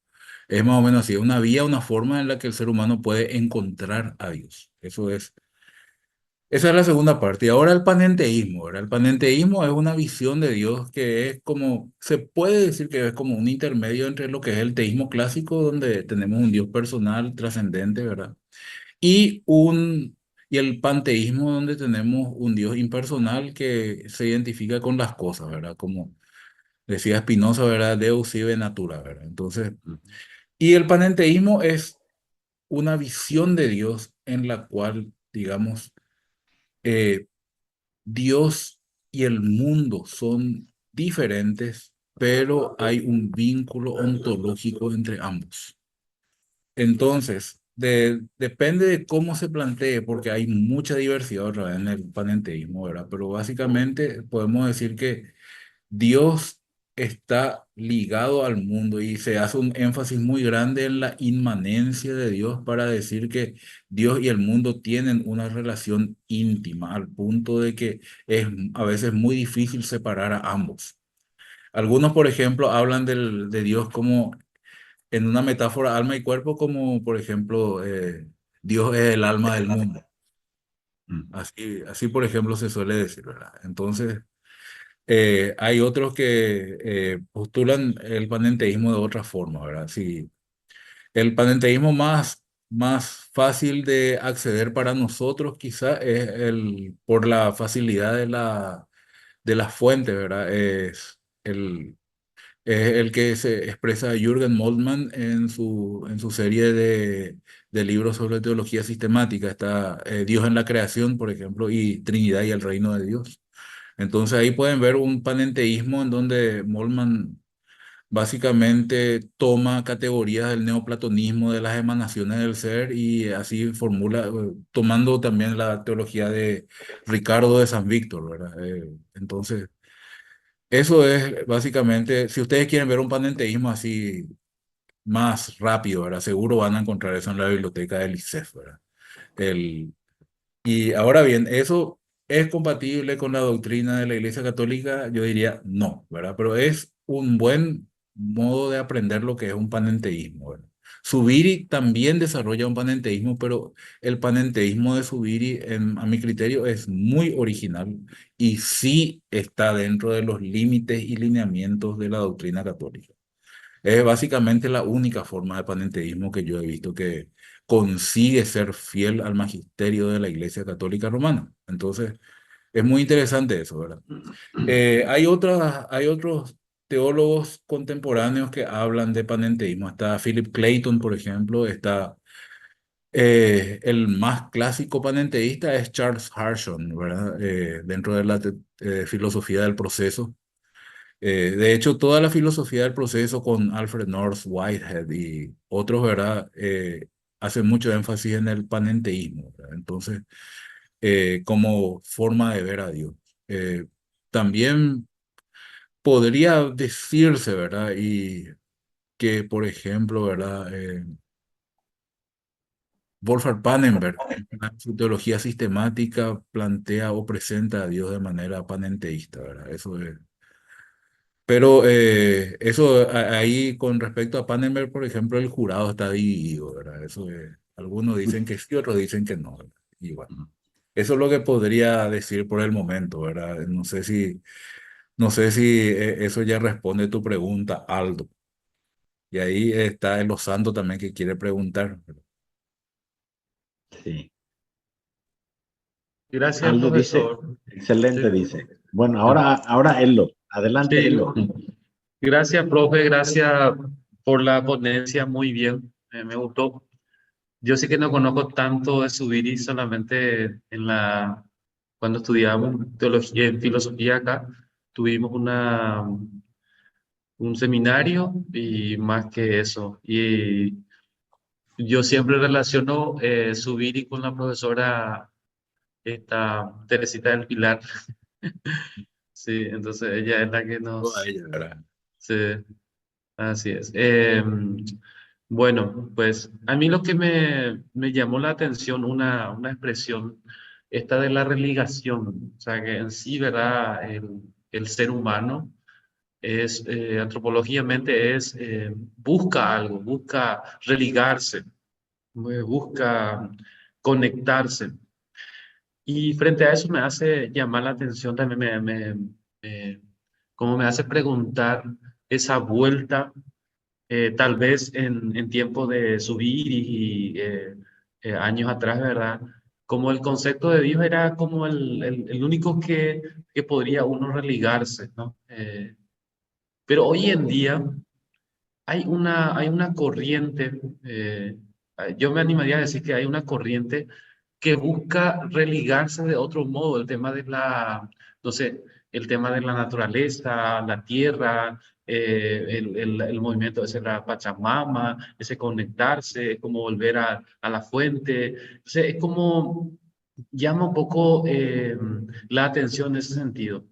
es más o menos así, es una vía, una forma en la que el ser humano puede encontrar a Dios. Esa es la segunda parte. Y ahora el panenteísmo, ¿verdad? El panenteísmo es una visión de Dios que es como, se puede decir que es como un intermedio entre lo que es el teísmo clásico, donde tenemos un Dios personal, trascendente, ¿verdad? Y y el panteísmo, donde tenemos un Dios impersonal que se identifica con las cosas, ¿verdad? Como decía Spinoza, ¿verdad? Deus sive natura, ¿verdad? Entonces, y el panenteísmo es una visión de Dios en la cual, digamos, eh, Dios y el mundo son diferentes, pero hay un vínculo ontológico entre ambos. Entonces, depende de cómo se plantee, porque hay mucha diversidad otra vez en el panenteísmo, ¿verdad? Pero básicamente podemos decir que Dios está ligado al mundo y se hace un énfasis muy grande en la inmanencia de Dios para decir que Dios y el mundo tienen una relación íntima, al punto de que es a veces muy difícil separar a ambos. Algunos, por ejemplo, hablan de Dios como en una metáfora alma y cuerpo, como por ejemplo, Dios es el alma del mundo. Así, por ejemplo, se suele decir, ¿verdad? Entonces, hay otros que postulan el panenteísmo de otra forma, ¿verdad? Sí, el panenteísmo más fácil de acceder para nosotros quizá es por la facilidad de la fuente, ¿verdad? Es el que se expresa Jürgen Moltmann en su serie de libros sobre teología sistemática. Está Dios en la creación, por ejemplo, y Trinidad y el reino de Dios. Entonces ahí pueden ver un panenteísmo en donde Moltmann básicamente toma categorías del neoplatonismo, de las emanaciones del ser y así formula, tomando también la teología de Ricardo de San Víctor, ¿verdad? Entonces, eso es básicamente, si ustedes quieren ver un panenteísmo así más rápido, ¿verdad? Seguro van a encontrar eso en la biblioteca del ICEF, ¿verdad? El, y ahora bien, ¿eso es compatible con la doctrina de la Iglesia Católica? Yo diría no, ¿verdad? Pero es un buen modo de aprender lo que es un panenteísmo, ¿verdad? Zubiri también desarrolla un panenteísmo, pero el panenteísmo de Zubiri, a mi criterio, es muy original y sí está dentro de los límites y lineamientos de la doctrina católica. Es básicamente la única forma de panenteísmo que yo he visto que consigue ser fiel al magisterio de la Iglesia Católica Romana. Entonces, es muy interesante eso, ¿verdad? Hay otros teólogos contemporáneos que hablan de panenteísmo. Está Philip Clayton, por ejemplo. Está el más clásico panenteísta es Charles Harshon, ¿verdad? Dentro de la filosofía del proceso. De hecho, toda la filosofía del proceso con Alfred North Whitehead y otros, ¿verdad? Hace mucho énfasis en el panenteísmo, ¿verdad? Entonces, como forma de ver a Dios. Eh, También podría decirse, ¿verdad? Y que, por ejemplo, ¿verdad? Wolfgang Pannenberg, en su teología sistemática, plantea o presenta a Dios de manera panenteísta, ¿verdad? Eso es. Pero eso ahí con respecto a Pannenberg, por ejemplo, el jurado está dividido, ¿verdad? Eso algunos dicen que sí, otros dicen que no, ¿verdad? Y bueno, eso es lo que podría decir por el momento, ¿verdad? No sé si eso ya responde a tu pregunta, Aldo. Y ahí está el Los Santos también que quiere preguntar, ¿verdad? Sí. Gracias, Aldo dice, profesor. excelente, Sí, dice. Bueno, ahora Elo. Adelante, sí, Elo. gracias, profe. Gracias por la ponencia. Muy bien. Me gustó. Yo sí que no conozco tanto de Zubiri, solamente cuando estudiábamos teología, en filosofía acá, tuvimos un seminario y más que eso. Y yo siempre relaciono Zubiri con la profesora esta Teresita del Pilar. Sí, entonces ella es la que Todo a nos... ella, ¿verdad? Sí, así es. Bueno, pues a mí lo que me llamó la atención, una expresión, esta de la religación, o sea, que en sí, ¿verdad? El ser humano es, antropológicamente es, busca algo, busca religarse, busca conectarse. Y frente a eso me hace llamar la atención también, como me hace preguntar esa vuelta, tal vez en tiempos de subir y años atrás, ¿verdad? Como el concepto de Dios era como el único que podría uno religarse, ¿no? Pero hoy en día hay una corriente, yo me animaría a decir que hay una corriente que busca religarse de otro modo, el tema de la, no sé, el tema de la naturaleza, la tierra, el movimiento ese de la Pachamama, ese conectarse, es como volver a la fuente. Entonces, es como llama un poco la atención en ese sentido.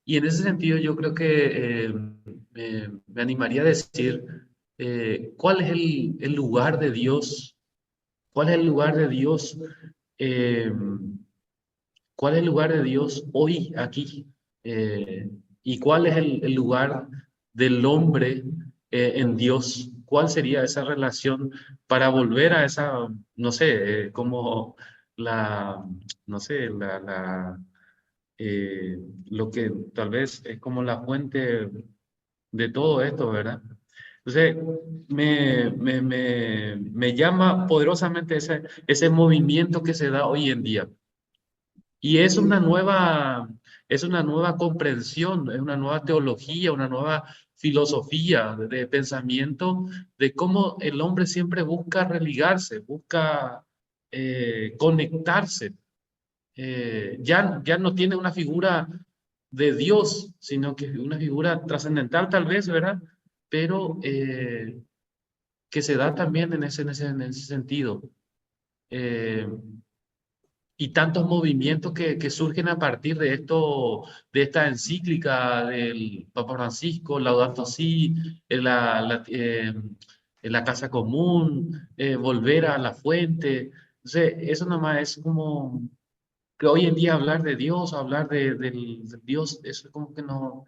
Y en ese sentido yo creo que me animaría a decir cuál es el lugar de Dios, cuál es el lugar de Dios, eh, cuál es el lugar de Dios hoy aquí. Y cuál es el lugar del hombre en Dios, cuál sería esa relación para volver a esa, no sé, como la, no sé, lo que tal vez es como la fuente de todo esto, ¿verdad? Entonces, me llama poderosamente ese movimiento que se da hoy en día. Y es una nueva comprensión, es una nueva teología, una nueva filosofía de pensamiento de cómo el hombre siempre busca religarse, busca conectarse. Ya no tiene una figura de Dios, sino que una figura trascendental tal vez, ¿verdad? Pero que se da también en ese sentido. Eh, y tantos movimientos que surgen a partir de esto, de esta encíclica del Papa Francisco, Laudato Si, en la casa común, volver a la fuente. Entonces, eso nomás es como que hoy en día hablar de Dios, hablar del Dios, eso como que no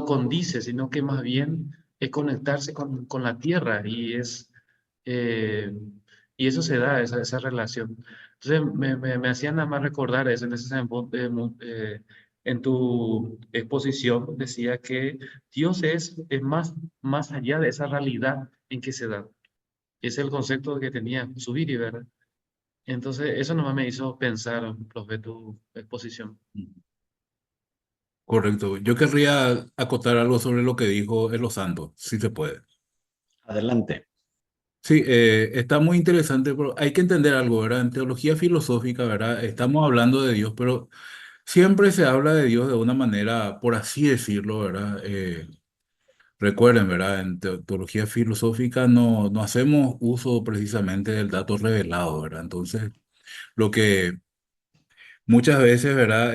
condice, sino que más bien es conectarse con la tierra eh, y eso se da, esa relación. Entonces me hacía nada más recordar eso en ese en tu exposición decía que Dios es más allá de esa realidad en que se da. Es el concepto que tenía Zubiri, ¿verdad? Entonces, eso nomás me hizo pensar, profe, tu exposición. Correcto. Yo querría acotar algo sobre lo que dijo Los Santos, si se puede. Adelante. Sí, está muy interesante, pero hay que entender algo, ¿verdad? En teología filosófica, ¿verdad? Estamos hablando de Dios, pero siempre se habla de Dios de una manera, por así decirlo, ¿verdad? Recuerden, ¿verdad? En teología filosófica no hacemos uso precisamente del dato revelado, ¿verdad? Entonces, lo que muchas veces, ¿verdad?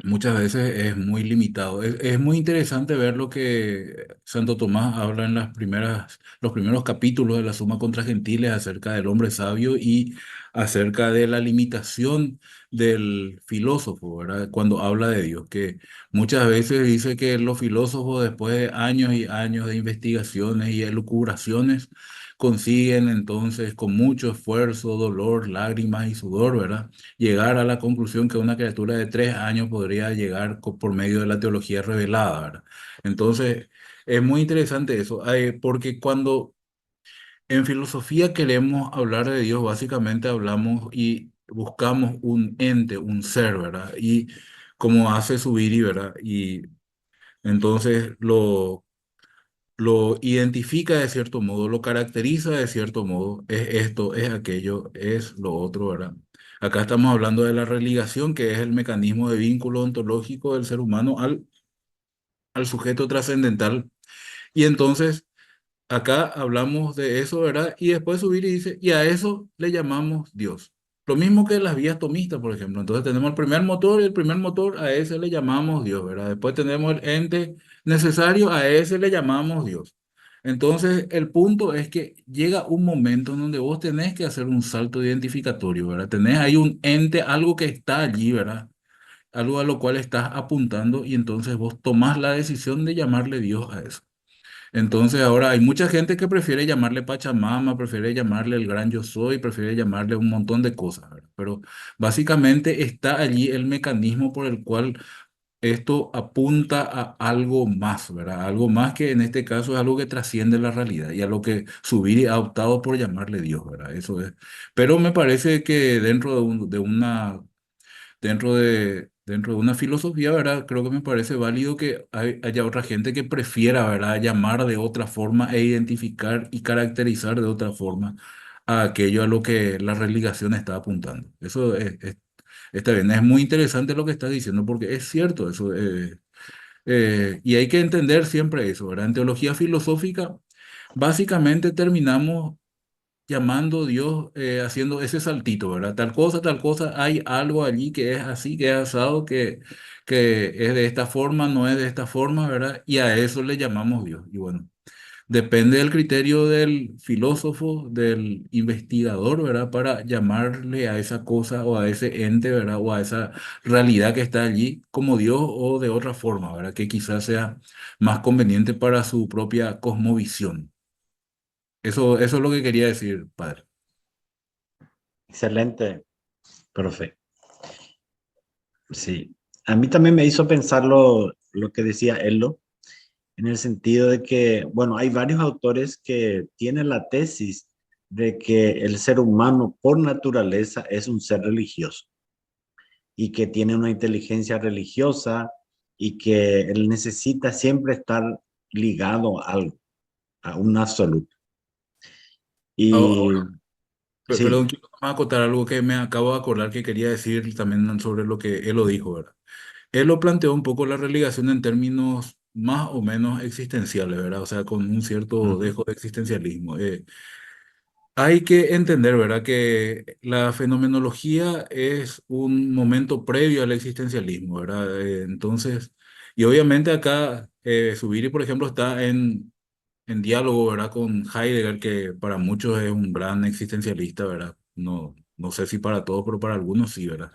Muchas veces es muy limitado. Es muy interesante ver lo que Santo Tomás habla en los primeros capítulos de la Suma contra Gentiles acerca del hombre sabio y acerca de la limitación del filósofo, ¿verdad? Cuando habla de Dios, que muchas veces dice que los filósofos, después de años y años de investigaciones y elucubraciones, consiguen entonces con mucho esfuerzo, dolor, lágrimas y sudor, ¿verdad? Llegar a la conclusión que una criatura de 3 años podría llegar por medio de la teología revelada, ¿verdad? Entonces, es muy interesante eso, porque cuando en filosofía queremos hablar de Dios, básicamente hablamos y buscamos un ente, un ser, ¿verdad? Y como hace Zubiri, ¿verdad? Y entonces lo identifica de cierto modo, lo caracteriza de cierto modo, es esto, es aquello, es lo otro, ¿verdad? Acá estamos hablando de la religación, que es el mecanismo de vínculo ontológico del ser humano al sujeto trascendental. Y entonces, acá hablamos de eso, ¿verdad? Y después subir y dice, y a eso le llamamos Dios. Lo mismo que las vías tomistas, por ejemplo. Entonces tenemos el primer motor y el primer motor a ese le llamamos Dios, ¿verdad? Después tenemos el ente necesario, a ese le llamamos Dios. Entonces el punto es que llega un momento en donde vos tenés que hacer un salto identificatorio, ¿verdad? Tenés ahí un ente, algo que está allí, ¿verdad? Algo a lo cual estás apuntando y entonces vos tomás la decisión de llamarle Dios a eso. Entonces ahora hay mucha gente que prefiere llamarle Pachamama, prefiere llamarle el gran yo soy, prefiere llamarle un montón de cosas, ¿verdad? Pero básicamente está allí el mecanismo por el cual esto apunta a algo más, ¿verdad? Algo más que en este caso es algo que trasciende la realidad y a lo que Zubiri ha optado por llamarle Dios, ¿verdad? Eso es. Pero me parece que dentro de una filosofía, ¿verdad? Creo que me parece válido que haya otra gente que prefiera, ¿verdad? Llamar de otra forma e identificar y caracterizar de otra forma a aquello a lo que la religión está apuntando. Eso está bien. Es muy interesante lo que estás diciendo porque es cierto eso. Y hay que entender siempre eso, ¿verdad? En teología filosófica, básicamente terminamos llamando Dios, haciendo ese saltito, ¿verdad? Tal cosa, hay algo allí que es así, que es asado, que es de esta forma, no es de esta forma, ¿verdad? Y a eso le llamamos Dios. Y bueno, depende del criterio del filósofo, del investigador, ¿verdad? Para llamarle a esa cosa o a ese ente, ¿verdad? O a esa realidad que está allí como Dios o de otra forma, ¿verdad? Que quizás sea más conveniente para su propia cosmovisión. Eso es lo que quería decir, padre. Excelente, profe. Sí. A mí también me hizo pensar lo que decía Elo, en el sentido de que, bueno, hay varios autores que tienen la tesis de que el ser humano por naturaleza es un ser religioso y que tiene una inteligencia religiosa y que él necesita siempre estar ligado a algo, a un absoluto. Y Ahora, sí, perdón, quiero nomás acotar algo que me acabo de acordar que quería decir también sobre lo que él lo dijo, ¿verdad? Él lo planteó un poco la relegación en términos más o menos existenciales, ¿verdad? O sea, con un cierto ujú, dejo de existencialismo. Hay que entender, ¿verdad?, que la fenomenología es un momento previo al existencialismo, ¿verdad? Entonces, y obviamente acá Zubiri, por ejemplo, está en diálogo, ¿verdad?, con Heidegger, que para muchos es un gran existencialista, ¿verdad? No, no sé si para todos, pero para algunos sí, ¿verdad?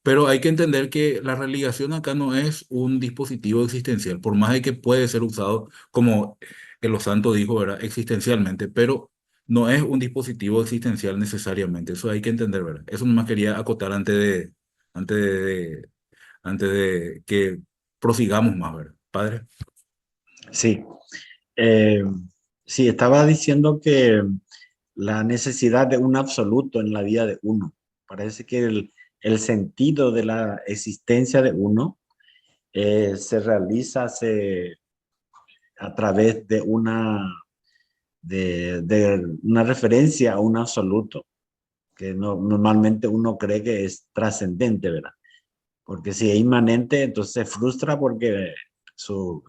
Pero hay que entender que la religación acá no es un dispositivo existencial, por más de que puede ser usado, como el Los Santos dijo, ¿verdad? Existencialmente, pero no es un dispositivo existencial necesariamente. Eso hay que entender, ¿verdad? Eso nomás quería acotar antes de, antes de que prosigamos más, ¿verdad? Padre. sí. Eh, sí, estaba diciendo que la necesidad de un absoluto en la vida de uno. Parece que el sentido de la existencia de uno se realiza a través de una referencia a un absoluto, que normalmente uno cree que es trascendente, ¿verdad? Porque si es inmanente, entonces se frustra porque su,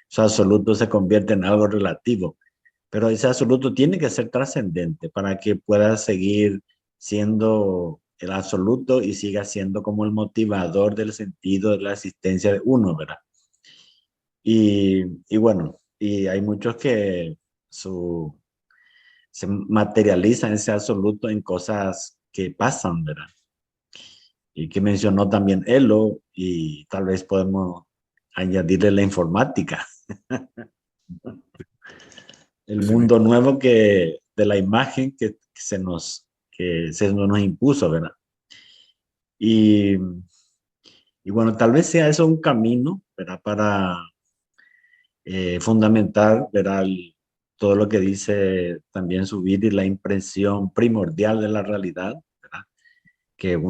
su absoluto se convierte en algo relativo. Pero ese absoluto tiene que ser trascendente para que pueda seguir siendo el absoluto y siga siendo como el motivador del sentido de la existencia de uno, ¿verdad? Y bueno, y hay muchos que se materializan ese absoluto en cosas que pasan, ¿verdad? Y que mencionó también Elo, y tal vez podemos añadirle la informática, el Sí, mundo nuevo de la imagen que se nos impuso, ¿verdad? Y, y bueno, tal vez sea eso un camino, ¿verdad? Para fundamentar, ¿verdad? Todo lo que dice también Subir y la impresión primordial de la realidad, ¿verdad? Que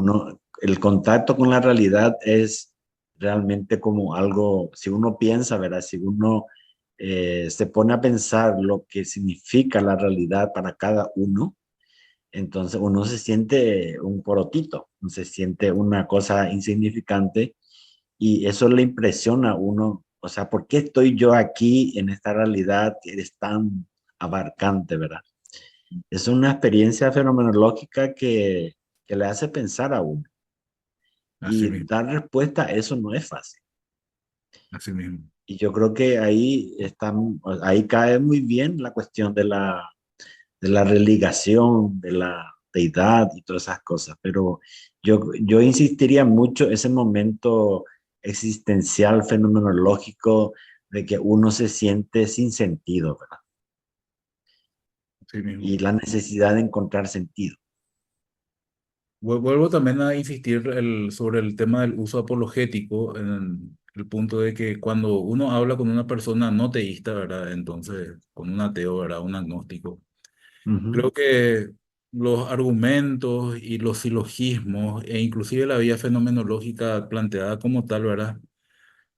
el contacto con la realidad es realmente como algo, si uno piensa, ¿verdad? Si uno se pone a pensar lo que significa la realidad para cada uno, entonces uno se siente un porotito, se siente una cosa insignificante y eso le impresiona a uno. O sea, ¿por qué estoy yo aquí en esta realidad que es tan abarcante, verdad? Es una experiencia fenomenológica que que le hace pensar a uno. Así Y mismo, dar respuesta a eso no es fácil. así mismo. Y yo creo que ahí cae muy bien la cuestión de la religación, de la deidad y todas esas cosas. Pero yo insistiría mucho ese momento existencial, fenomenológico, de que uno se siente sin sentido, ¿verdad? Así mismo. Y la necesidad de encontrar sentido. Vuelvo también a insistir sobre el tema del uso apologético, en el punto de que cuando uno habla con una persona no teísta, ¿verdad? Entonces, con un ateo, ¿verdad? Un agnóstico. Ujú. Creo que los argumentos y los silogismos e inclusive la vía fenomenológica planteada como tal, ¿verdad?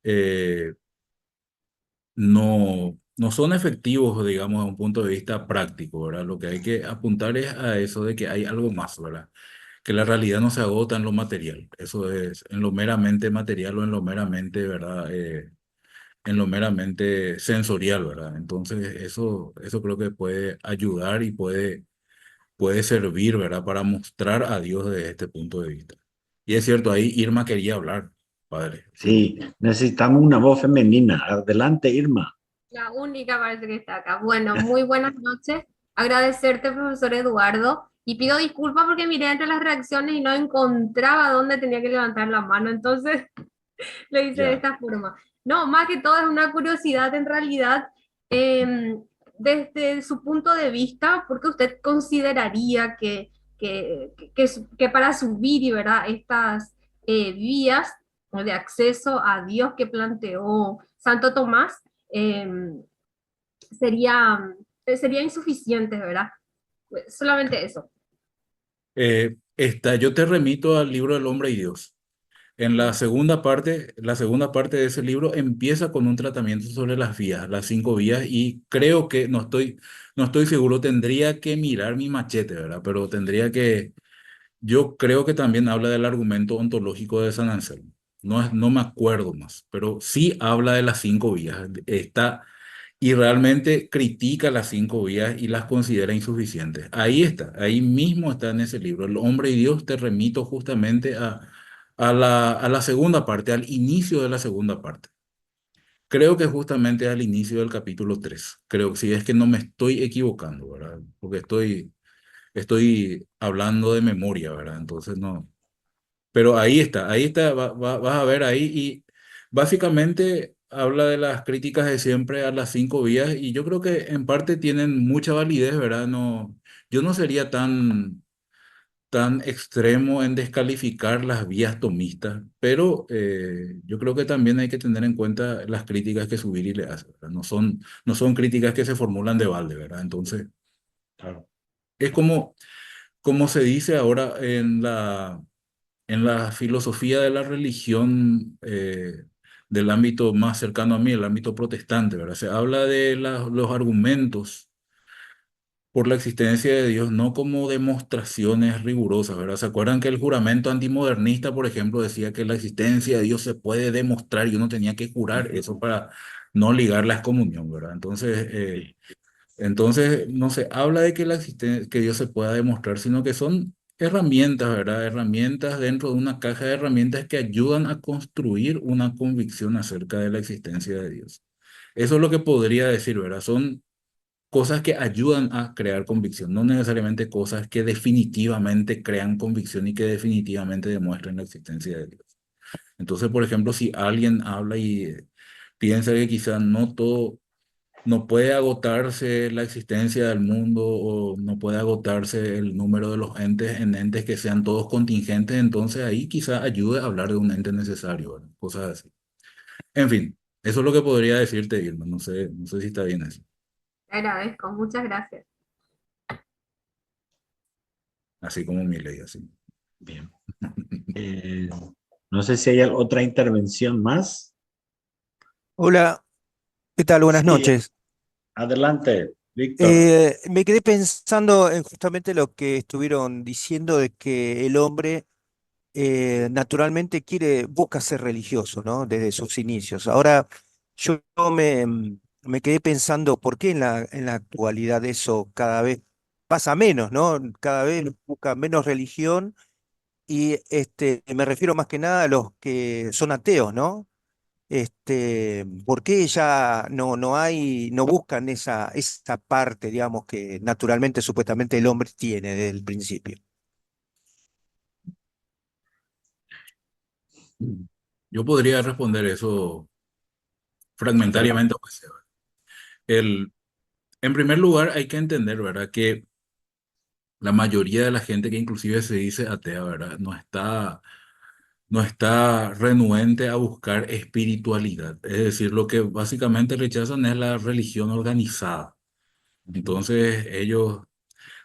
Eh, no son efectivos, digamos, desde un punto de vista práctico, ¿verdad? Lo que hay que apuntar es a eso de que hay algo más, ¿verdad? Que la realidad no se agota en lo material, eso es, en lo meramente material o en lo meramente, ¿verdad? En lo meramente sensorial, ¿verdad? Entonces, eso creo que puede ayudar y puede servir, ¿verdad? Para mostrar a Dios desde este punto de vista. Y es cierto, ahí Irma quería hablar, padre. Sí. Sí, necesitamos una voz femenina. Adelante, Irma. La única parece que está acá. Bueno, muy buenas noches. Agradecerte, profesor Eduardo, y pido disculpas porque miré entre las reacciones y no encontraba dónde tenía que levantar la mano, entonces lo hice de Ya. esta forma. No, más que todo es una curiosidad en realidad, eh, desde su punto de vista, ¿por qué usted consideraría que para subir y verdad estas vías de acceso a Dios que planteó Santo Tomás, eh, sería, sería insuficiente, ¿verdad? Pues solamente eso. Yo te remito al libro del hombre y Dios. En la segunda parte de ese libro empieza con un tratamiento sobre las vías, las 5 vías, y creo que, no estoy seguro, tendría que mirar mi machete, ¿verdad? Pero yo creo que también habla del argumento ontológico de San Anselmo. No me acuerdo más, pero sí habla de las 5 vías. Y realmente critica las 5 vías y las considera insuficientes. Ahí está, ahí mismo está en ese libro. El hombre y Dios, te remito justamente a la segunda parte, al inicio de la segunda parte. Creo que justamente al inicio del capítulo 3. Creo, si es que no me estoy equivocando, ¿verdad? Porque estoy hablando de memoria, ¿verdad? Entonces no. Pero ahí está, vas a ver ahí y básicamente habla de las críticas de siempre a las 5 vías y yo creo que en parte tienen mucha validez, ¿verdad? No, yo no sería tan extremo en descalificar las vías tomistas, pero yo creo que también hay que tener en cuenta las críticas que Zubiri le hace, ¿verdad? No son críticas que se formulan de balde, ¿verdad? Entonces, Claro. es como se dice ahora en la filosofía de la religión del ámbito más cercano a mí, el ámbito protestante, ¿verdad? Se habla de los argumentos por la existencia de Dios, no como demostraciones rigurosas, ¿verdad? ¿Se acuerdan que el juramento antimodernista, por ejemplo, decía que la existencia de Dios se puede demostrar y uno tenía que jurar eso para no ligar la excomunión, ¿verdad? Sí. Entonces, no se habla de que Dios se pueda demostrar, sino que son herramientas, ¿verdad? Herramientas dentro de una caja de herramientas que ayudan a construir una convicción acerca de la existencia de Dios. Eso es lo que podría decir, ¿verdad? Son cosas que ayudan a crear convicción, no necesariamente cosas que definitivamente crean convicción y que definitivamente demuestren la existencia de Dios. Entonces, por ejemplo, si alguien habla y piensa que quizás no puede agotarse la existencia del mundo o no puede agotarse el número de los entes en entes que sean todos contingentes, entonces ahí quizá ayude a hablar de un ente necesario, ¿verdad? Cosas así. En fin, eso es lo que podría decirte, Irma. No sé si está bien eso. Te agradezco, muchas gracias. Así como mi ley, así. Bien. Eh, no sé si hay otra intervención más. Hola, ¿qué tal? Buenas Sí, noches. adelante, Víctor. Me quedé pensando en justamente lo que estuvieron diciendo de que el hombre naturalmente busca ser religioso, ¿no? Desde sus inicios. Ahora, yo me quedé pensando por qué en la actualidad eso cada vez pasa menos, ¿no? Cada vez busca menos religión Y me refiero más que nada a los que son ateos, ¿no? ¿Por qué ya no buscan esa parte, digamos, que naturalmente, supuestamente el hombre tiene desde el principio? Yo podría responder eso fragmentariamente, aunque sea. El, en primer lugar, hay que entender, ¿verdad? Que la mayoría de la gente que inclusive se dice atea, ¿verdad? No está renuente a buscar espiritualidad. Es decir, lo que básicamente rechazan es la religión organizada. Entonces, ellos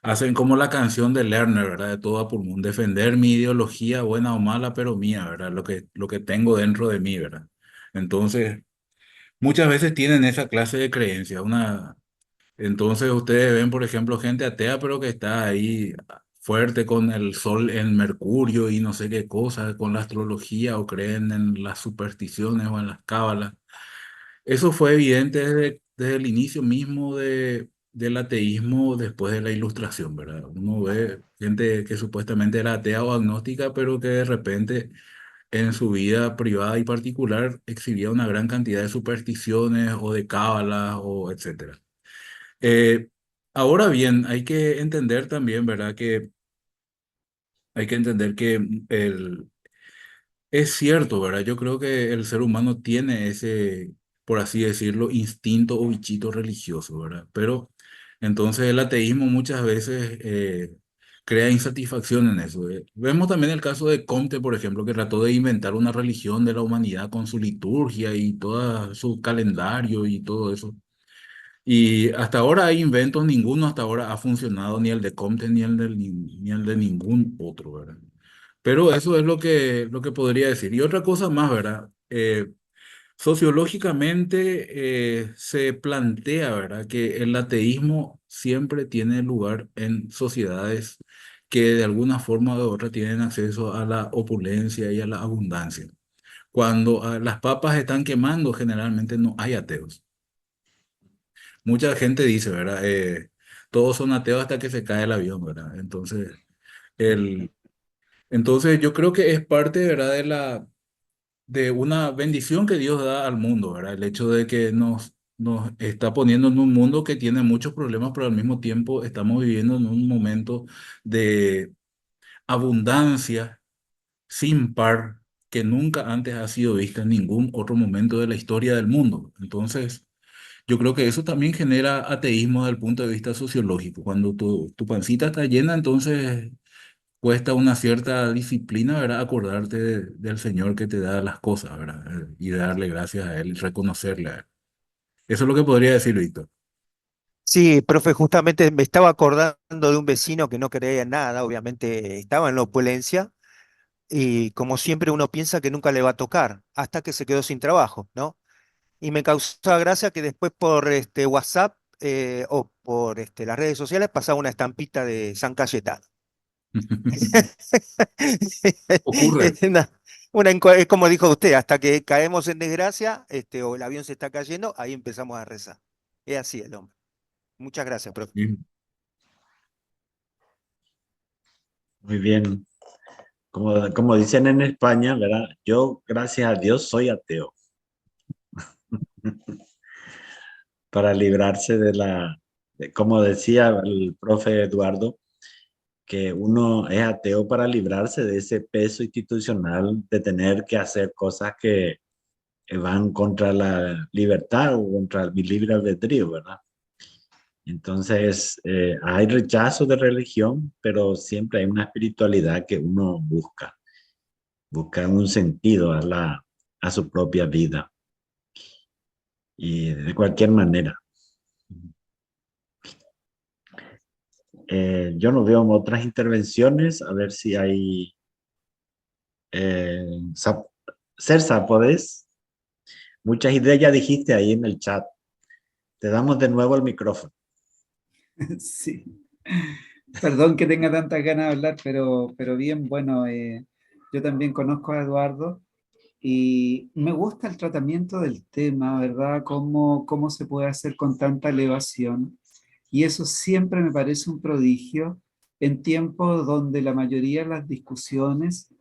hacen como la canción de Lerner, ¿verdad? De todo a pulmón, defender mi ideología, buena o mala, pero mía, ¿verdad? Lo que tengo dentro de mí, ¿verdad? Entonces, muchas veces tienen esa clase de creencia. Entonces, ustedes ven, por ejemplo, gente atea, pero que está ahí fuerte con el sol en Mercurio y no sé qué cosa, con la astrología o creen en las supersticiones o en las cábalas. Eso fue evidente desde el inicio mismo del ateísmo después de la Ilustración, ¿verdad? Uno ve gente que supuestamente era atea o agnóstica, pero que de repente en su vida privada y particular exhibía una gran cantidad de supersticiones o de cábalas o etcétera. Eh, Ahora bien, hay que entender también, ¿verdad? Que hay que entender que es cierto, ¿verdad? Yo creo que el ser humano tiene ese, por así decirlo, instinto o bichito religioso, ¿verdad? Pero entonces el ateísmo muchas veces crea insatisfacción en eso. Vemos también el caso de Comte, por ejemplo, que trató de inventar una religión de la humanidad con su liturgia y todo su calendario y todo eso. Y hasta ahora hay inventos, ninguno hasta ahora ha funcionado, ni el de Comte ni el de ningún otro, ¿verdad? Pero eso es lo que podría decir. Y otra cosa más, ¿verdad? Sociológicamente se plantea, ¿verdad? Que el ateísmo siempre tiene lugar en sociedades que de alguna forma u otra tienen acceso a la opulencia y a la abundancia. Cuando las papas están quemando, generalmente no hay ateos. Mucha gente dice, ¿verdad? Todos son ateos hasta que se cae el avión, ¿verdad? El, entonces yo creo que es parte, ¿verdad? De una bendición que Dios da al mundo, ¿verdad? El hecho de que nos está poniendo en un mundo que tiene muchos problemas, pero al mismo tiempo estamos viviendo en un momento de abundancia sin par que nunca antes ha sido vista en ningún otro momento de la historia del mundo. Entonces, yo creo que eso también genera ateísmo desde el punto de vista sociológico. Cuando tu pancita está llena, entonces cuesta una cierta disciplina, ¿verdad? Acordarte del Señor que te da las cosas, ¿verdad? Y de darle gracias a Él y reconocerle a Él. Eso es lo que podría decir, Víctor. Sí, profe, justamente me estaba acordando de un vecino que no creía en nada, obviamente estaba en la opulencia, y como siempre uno piensa que nunca le va a tocar, hasta que se quedó sin trabajo, ¿no? Y me causaba gracia que después por WhatsApp o por las redes sociales pasaba una estampita de San Cayetano. Ocurre. Es es como dijo usted, hasta que caemos en desgracia, o el avión se está cayendo, ahí empezamos a rezar. Es así el hombre. Muchas gracias, profe. Sí. Muy bien. Como dicen en España, ¿verdad? Yo, gracias a Dios, soy ateo. Para librarse como decía el profe Eduardo, que uno es ateo para librarse de ese peso institucional de tener que hacer cosas que van contra la libertad o contra el libre albedrío, ¿verdad? Entonces, hay rechazo de religión, pero siempre hay una espiritualidad que uno busca un sentido a su propia vida y de cualquier manera. Yo no veo otras intervenciones, a ver si hay... Eh, Sa- Celsa, ¿podés? Muchas ideas ya dijiste ahí en el chat. Te damos de nuevo el micrófono. Sí. Perdón que tenga tantas ganas de hablar, pero bien, bueno, yo también conozco a Eduardo y me gusta el tratamiento del tema, ¿verdad? Cómo se puede hacer con tanta elevación. Y eso siempre me parece un prodigio en tiempos donde la mayoría de las discusiones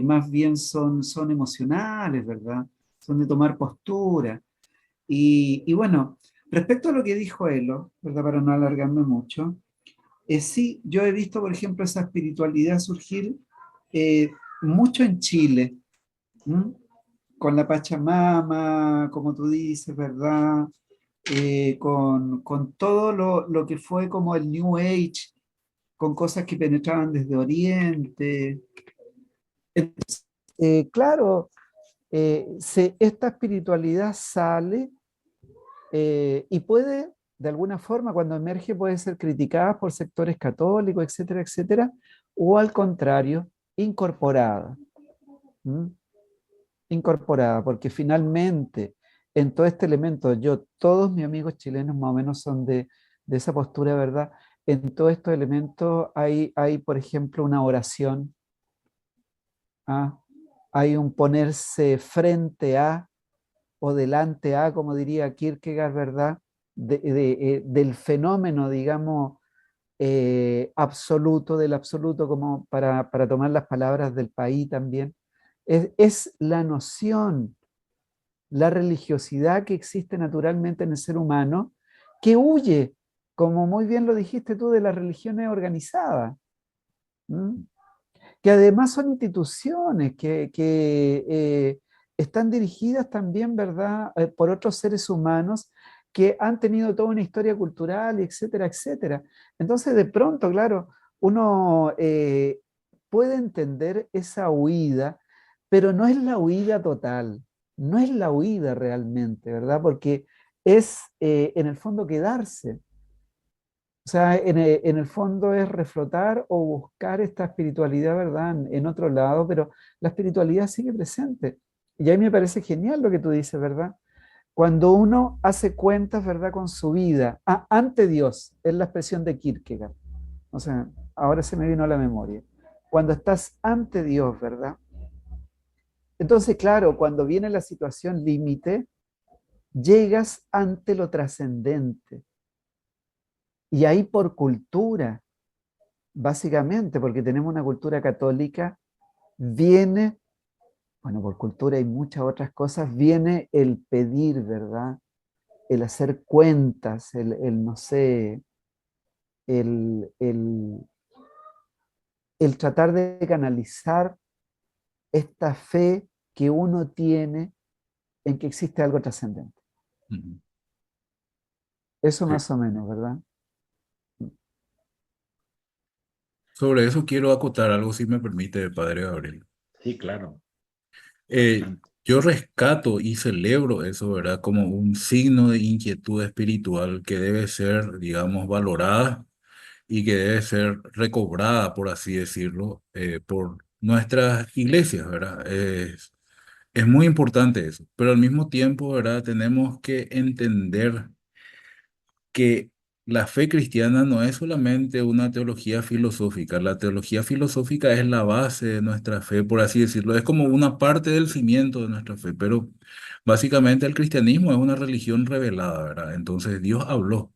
más bien son emocionales, ¿verdad? Son de tomar postura. Y bueno, respecto a lo que dijo Elo, ¿verdad? Para no alargarme mucho, sí, yo he visto, por ejemplo, esa espiritualidad surgir eh, mucho en Chile, ¿m? Con la Pachamama, como tú dices, ¿verdad? Con todo lo que fue como el New Age, con cosas que penetraban desde Oriente. Claro, esta espiritualidad sale y puede, de alguna forma, cuando emerge, puede ser criticada por sectores católicos, etcétera, etcétera, o al contrario, incorporada. ¿M? Incorporada, porque finalmente en todo este elemento, todos mis amigos chilenos más o menos son de esa postura, ¿verdad? En todos estos elementos hay, por ejemplo, una oración, ¿ah? Hay un ponerse frente a o delante a, como diría Kierkegaard, ¿verdad? Del fenómeno, digamos, absoluto, del absoluto, como para tomar las palabras del país también. Es la noción, la religiosidad que existe naturalmente en el ser humano, que huye, como muy bien lo dijiste tú, de las religiones organizadas, ¿m? Que además son instituciones que están dirigidas también, ¿verdad?, por otros seres humanos que han tenido toda una historia cultural, etcétera, etcétera. Entonces, de pronto, claro, uno puede entender esa huida, pero no es la huida total, no es la huida realmente, ¿verdad? Porque es, en el fondo, quedarse. O sea, en el fondo es reflotar o buscar esta espiritualidad, ¿verdad? En otro lado, pero la espiritualidad sigue presente. Y ahí me parece genial lo que tú dices, ¿verdad? Cuando uno hace cuentas, ¿verdad? Con su vida, ante Dios, es la expresión de Kierkegaard. O sea, ahora se me vino a la memoria. Cuando estás ante Dios, ¿verdad? Entonces, claro, cuando viene la situación límite, llegas ante lo trascendente. Y ahí por cultura, básicamente, porque tenemos una cultura católica, viene, bueno, por cultura y muchas otras cosas, viene el pedir, ¿verdad? El hacer cuentas, no sé, el, el tratar de canalizar esta fe que uno tiene en que existe algo trascendente. Ujú. Eso Sí. más o menos, ¿verdad? Sobre eso quiero acotar algo, si me permite, Padre Gabriel. Sí, claro. Eh, yo rescato y celebro eso, ¿verdad? Como un signo de inquietud espiritual que debe ser, digamos, valorada y que debe ser recobrada, por así decirlo, por nuestras iglesias, ¿verdad? Es muy importante eso, pero al mismo tiempo, ¿verdad? Tenemos que entender que la fe cristiana no es solamente una teología filosófica. La teología filosófica es la base de nuestra fe, por así decirlo. Es como una parte del cimiento de nuestra fe, pero básicamente el cristianismo es una religión revelada, ¿verdad? Entonces Dios habló,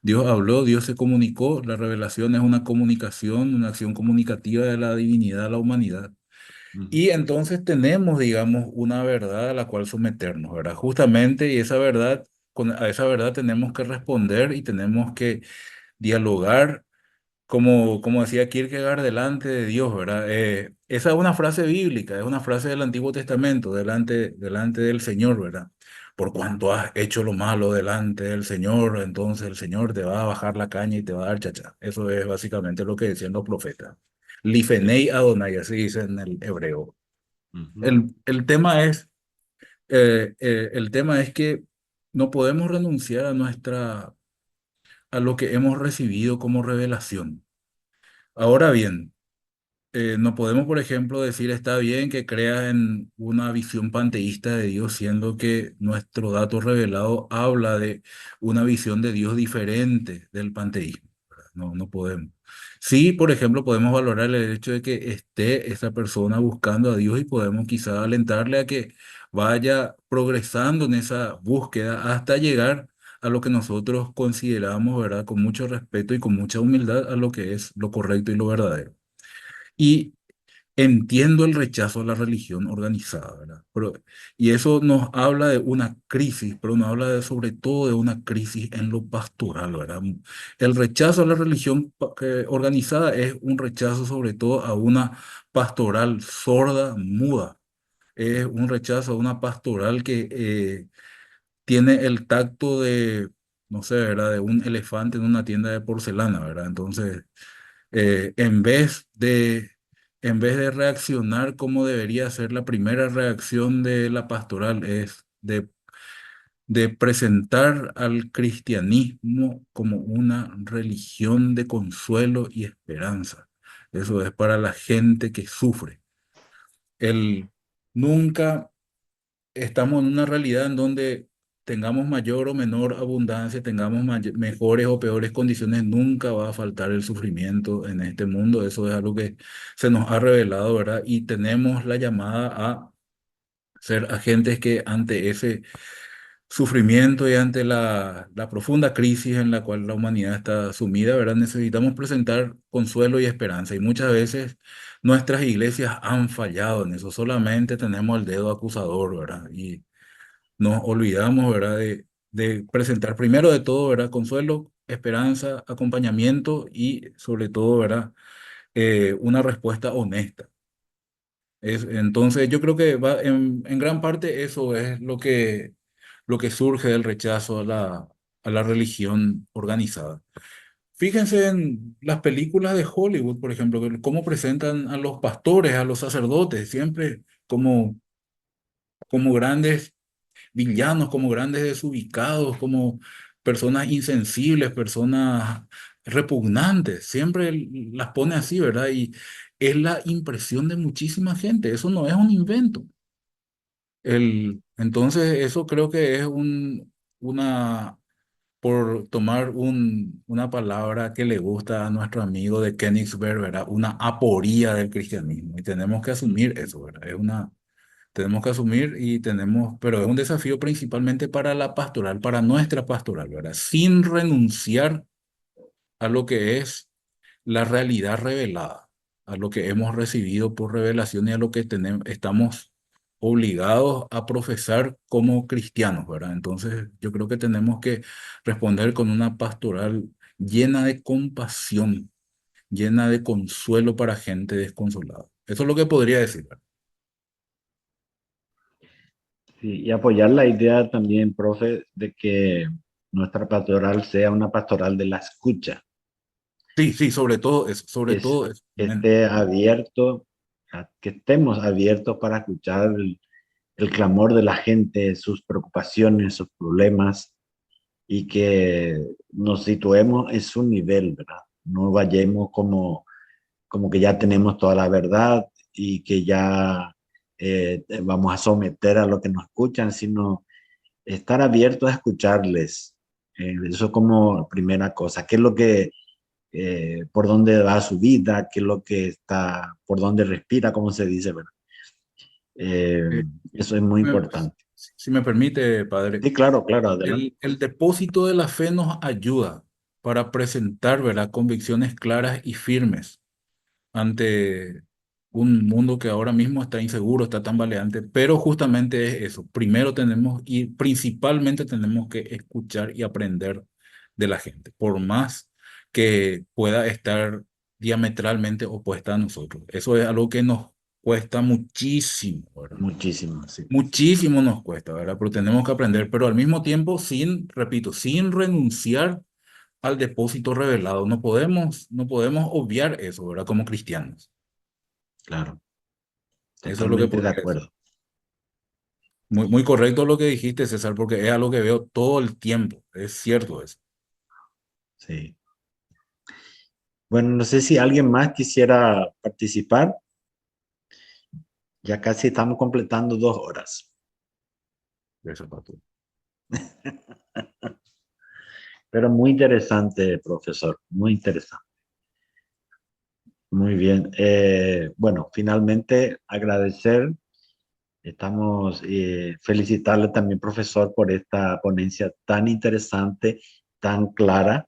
Dios se comunicó. La revelación es una comunicación, una acción comunicativa de la divinidad a la humanidad. Y entonces tenemos, digamos, una verdad a la cual someternos, ¿verdad? Justamente, y esa verdad, a esa verdad tenemos que responder y tenemos que dialogar, como decía Kierkegaard, delante de Dios, ¿verdad? Esa es una frase bíblica, es una frase del Antiguo Testamento, delante del Señor, ¿verdad? Por cuanto has hecho lo malo delante del Señor, entonces el Señor te va a bajar la caña y te va a dar chacha. Eso es básicamente lo que decían los profetas. Sí. Lifenei Adonai, así dice en el hebreo. Ujú. El tema es que no podemos renunciar a lo que hemos recibido como revelación. Ahora bien, no podemos, por ejemplo, decir está bien que creas en una visión panteísta de Dios, siendo que nuestro dato revelado habla de una visión de Dios diferente del panteísmo, ¿verdad? No, no podemos. Sí, por ejemplo, podemos valorar el hecho de que esté esa persona buscando a Dios y podemos quizá alentarle a que vaya progresando en esa búsqueda hasta llegar a lo que nosotros consideramos, ¿verdad? Con mucho respeto y con mucha humildad a lo que es lo correcto y lo verdadero. Y entiendo el rechazo a la religión organizada, ¿verdad? Y eso nos habla de una crisis, pero nos habla sobre todo de una crisis en lo pastoral, ¿verdad? El rechazo a la religión organizada es un rechazo sobre todo a una pastoral sorda, muda. Es un rechazo a una pastoral que tiene el tacto de, no sé, ¿verdad? De un elefante en una tienda de porcelana, ¿verdad? Entonces, eh, en vez de, en vez de reaccionar como debería ser la primera reacción de la pastoral, es de presentar al cristianismo como una religión de consuelo y esperanza. Eso es para la gente que sufre. El nunca estamos en una realidad en donde tengamos mayor o menor abundancia, tengamos mejores o peores condiciones, nunca va a faltar el sufrimiento en este mundo. Eso es algo que se nos ha revelado, ¿verdad? Y tenemos la llamada a ser agentes que ante ese sufrimiento y ante la profunda crisis en la cual la humanidad está sumida, ¿verdad? Necesitamos presentar consuelo y esperanza. Y muchas veces nuestras iglesias han fallado en eso. Solamente tenemos el dedo acusador, ¿verdad? Y nos olvidamos, ¿verdad? De presentar primero de todo, ¿verdad? Consuelo, esperanza, acompañamiento y sobre todo, ¿verdad? Una respuesta honesta. Entonces yo creo que va en gran parte eso es lo que surge del rechazo a la religión organizada. Fíjense en las películas de Hollywood, por ejemplo, cómo presentan a los pastores, a los sacerdotes, siempre como grandes villanos, como grandes desubicados, como personas insensibles, personas repugnantes. Siempre las pone así, ¿verdad? Y es la impresión de muchísima gente. Eso no es un invento. Entonces, eso creo que es por tomar una palabra que le gusta a nuestro amigo de Königsberg, ¿verdad? Una aporía del cristianismo. Y tenemos que asumir eso, ¿verdad? Tenemos que asumir pero es un desafío principalmente para la pastoral, para nuestra pastoral, ¿verdad? Sin renunciar a lo que es la realidad revelada, a lo que hemos recibido por revelación y a lo que estamos obligados a profesar como cristianos, ¿verdad? Entonces, yo creo que tenemos que responder con una pastoral llena de compasión, llena de consuelo para gente desconsolada. Eso es lo que podría decir, ¿verdad? Sí, y apoyar la idea también, profe, de que nuestra pastoral sea una pastoral de la escucha, Sí, sí, sobre todo eso, sobre que todo eso. Amén. esté abierto, que estemos abiertos para escuchar el clamor de la gente, sus preocupaciones, sus problemas, y que nos situemos en su nivel, ¿verdad? No vayamos como que ya tenemos toda la verdad y que ya vamos a someter a lo que nos escuchan, sino estar abiertos a escucharles. Eso como primera cosa. ¿Qué es lo que, por dónde va su vida? ¿Qué es lo que está, por dónde respira, como se dice, ¿verdad? Eh, Eh, Eso es muy me- importante. si me permite, padre, Sí, claro, claro, adelante. el depósito de la fe nos ayuda para presentar, ¿verdad?, convicciones claras y firmes ante un mundo que ahora mismo está inseguro, está tambaleante, pero justamente es eso. Primero tenemos y principalmente tenemos que escuchar y aprender de la gente, por más que pueda estar diametralmente opuesta a nosotros. Eso es algo que nos cuesta muchísimo, ¿verdad? Muchísimo, sí. Muchísimo nos cuesta, ¿verdad? Pero tenemos que aprender, pero al mismo tiempo sin, repito, sin renunciar al depósito revelado. No podemos obviar eso, ¿verdad? Como cristianos. Claro, Eso es lo que totalmente de podría decir. acuerdo. Muy, muy correcto lo que dijiste, César, porque es algo que veo todo el tiempo. Es cierto eso. Sí. Bueno, no sé si alguien más quisiera participar. Ya casi estamos completando 2 horas. Eso, Pato. Pero muy interesante, profesor, muy interesante. Muy bien. Bueno, finalmente agradecer Estamos felicitarle también, profesor, por esta ponencia tan interesante, tan clara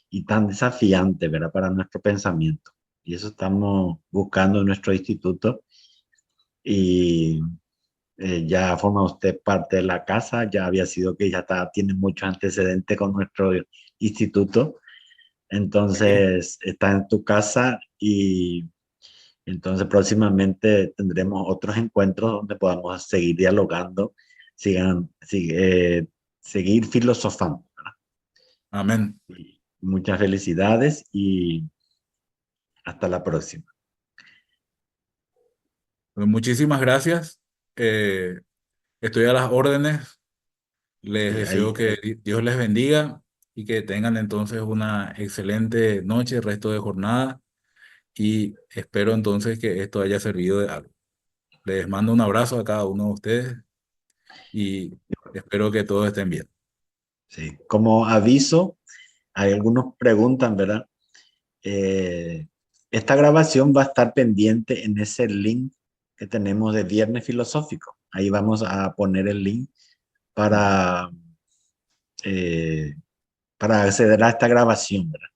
y tan desafiante, ¿verdad? Para nuestro pensamiento. Y eso estamos buscando en nuestro instituto. Y ya forma usted parte de la casa, ya había sido que ya está, tiene mucho antecedente con nuestro instituto. Entonces, está en tu casa y entonces próximamente tendremos otros encuentros donde podamos seguir dialogando, seguir filosofando. Amén. Y muchas felicidades y hasta la próxima. Pues muchísimas gracias. Eh, Estoy a las órdenes. Les Sí, deseo que Dios les bendiga y que tengan entonces una excelente noche, resto de jornada. Y espero entonces que esto haya servido de algo. Les mando un abrazo a cada uno de ustedes y espero que todos estén bien. sí. Como aviso, hay algunos preguntan, ¿verdad? Eh, Esta grabación va a estar pendiente en ese link que tenemos de Viernes Filosófico. Ahí vamos a poner el link para, eh, para acceder a esta grabación, ¿verdad?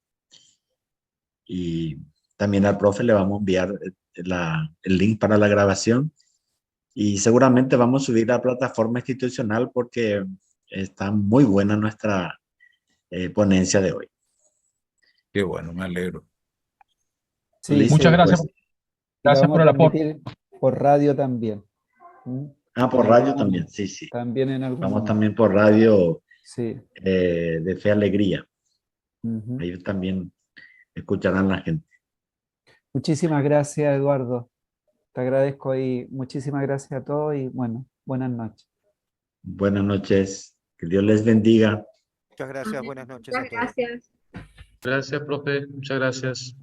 Y también al profe le vamos a enviar el link para la grabación y seguramente vamos a subir a la plataforma institucional porque está muy buena nuestra ponencia de hoy. Qué bueno, me alegro. Sí, Listo, Muchas gracias, pues. y la gracias vamos por a el aporte. transmitir por radio también. ¿Mm? Por En radio algún también, momento. sí, sí. También en algún Vamos momento. también por radio Sí. de Fe Alegría. Ujú. Ahí también escucharán la gente. Muchísimas gracias, Eduardo. Te agradezco y muchísimas gracias a todos y bueno, buenas noches. Buenas noches. Que Dios les bendiga. Muchas gracias, buenas noches a Muchas todos. gracias. Gracias, profe. Muchas gracias.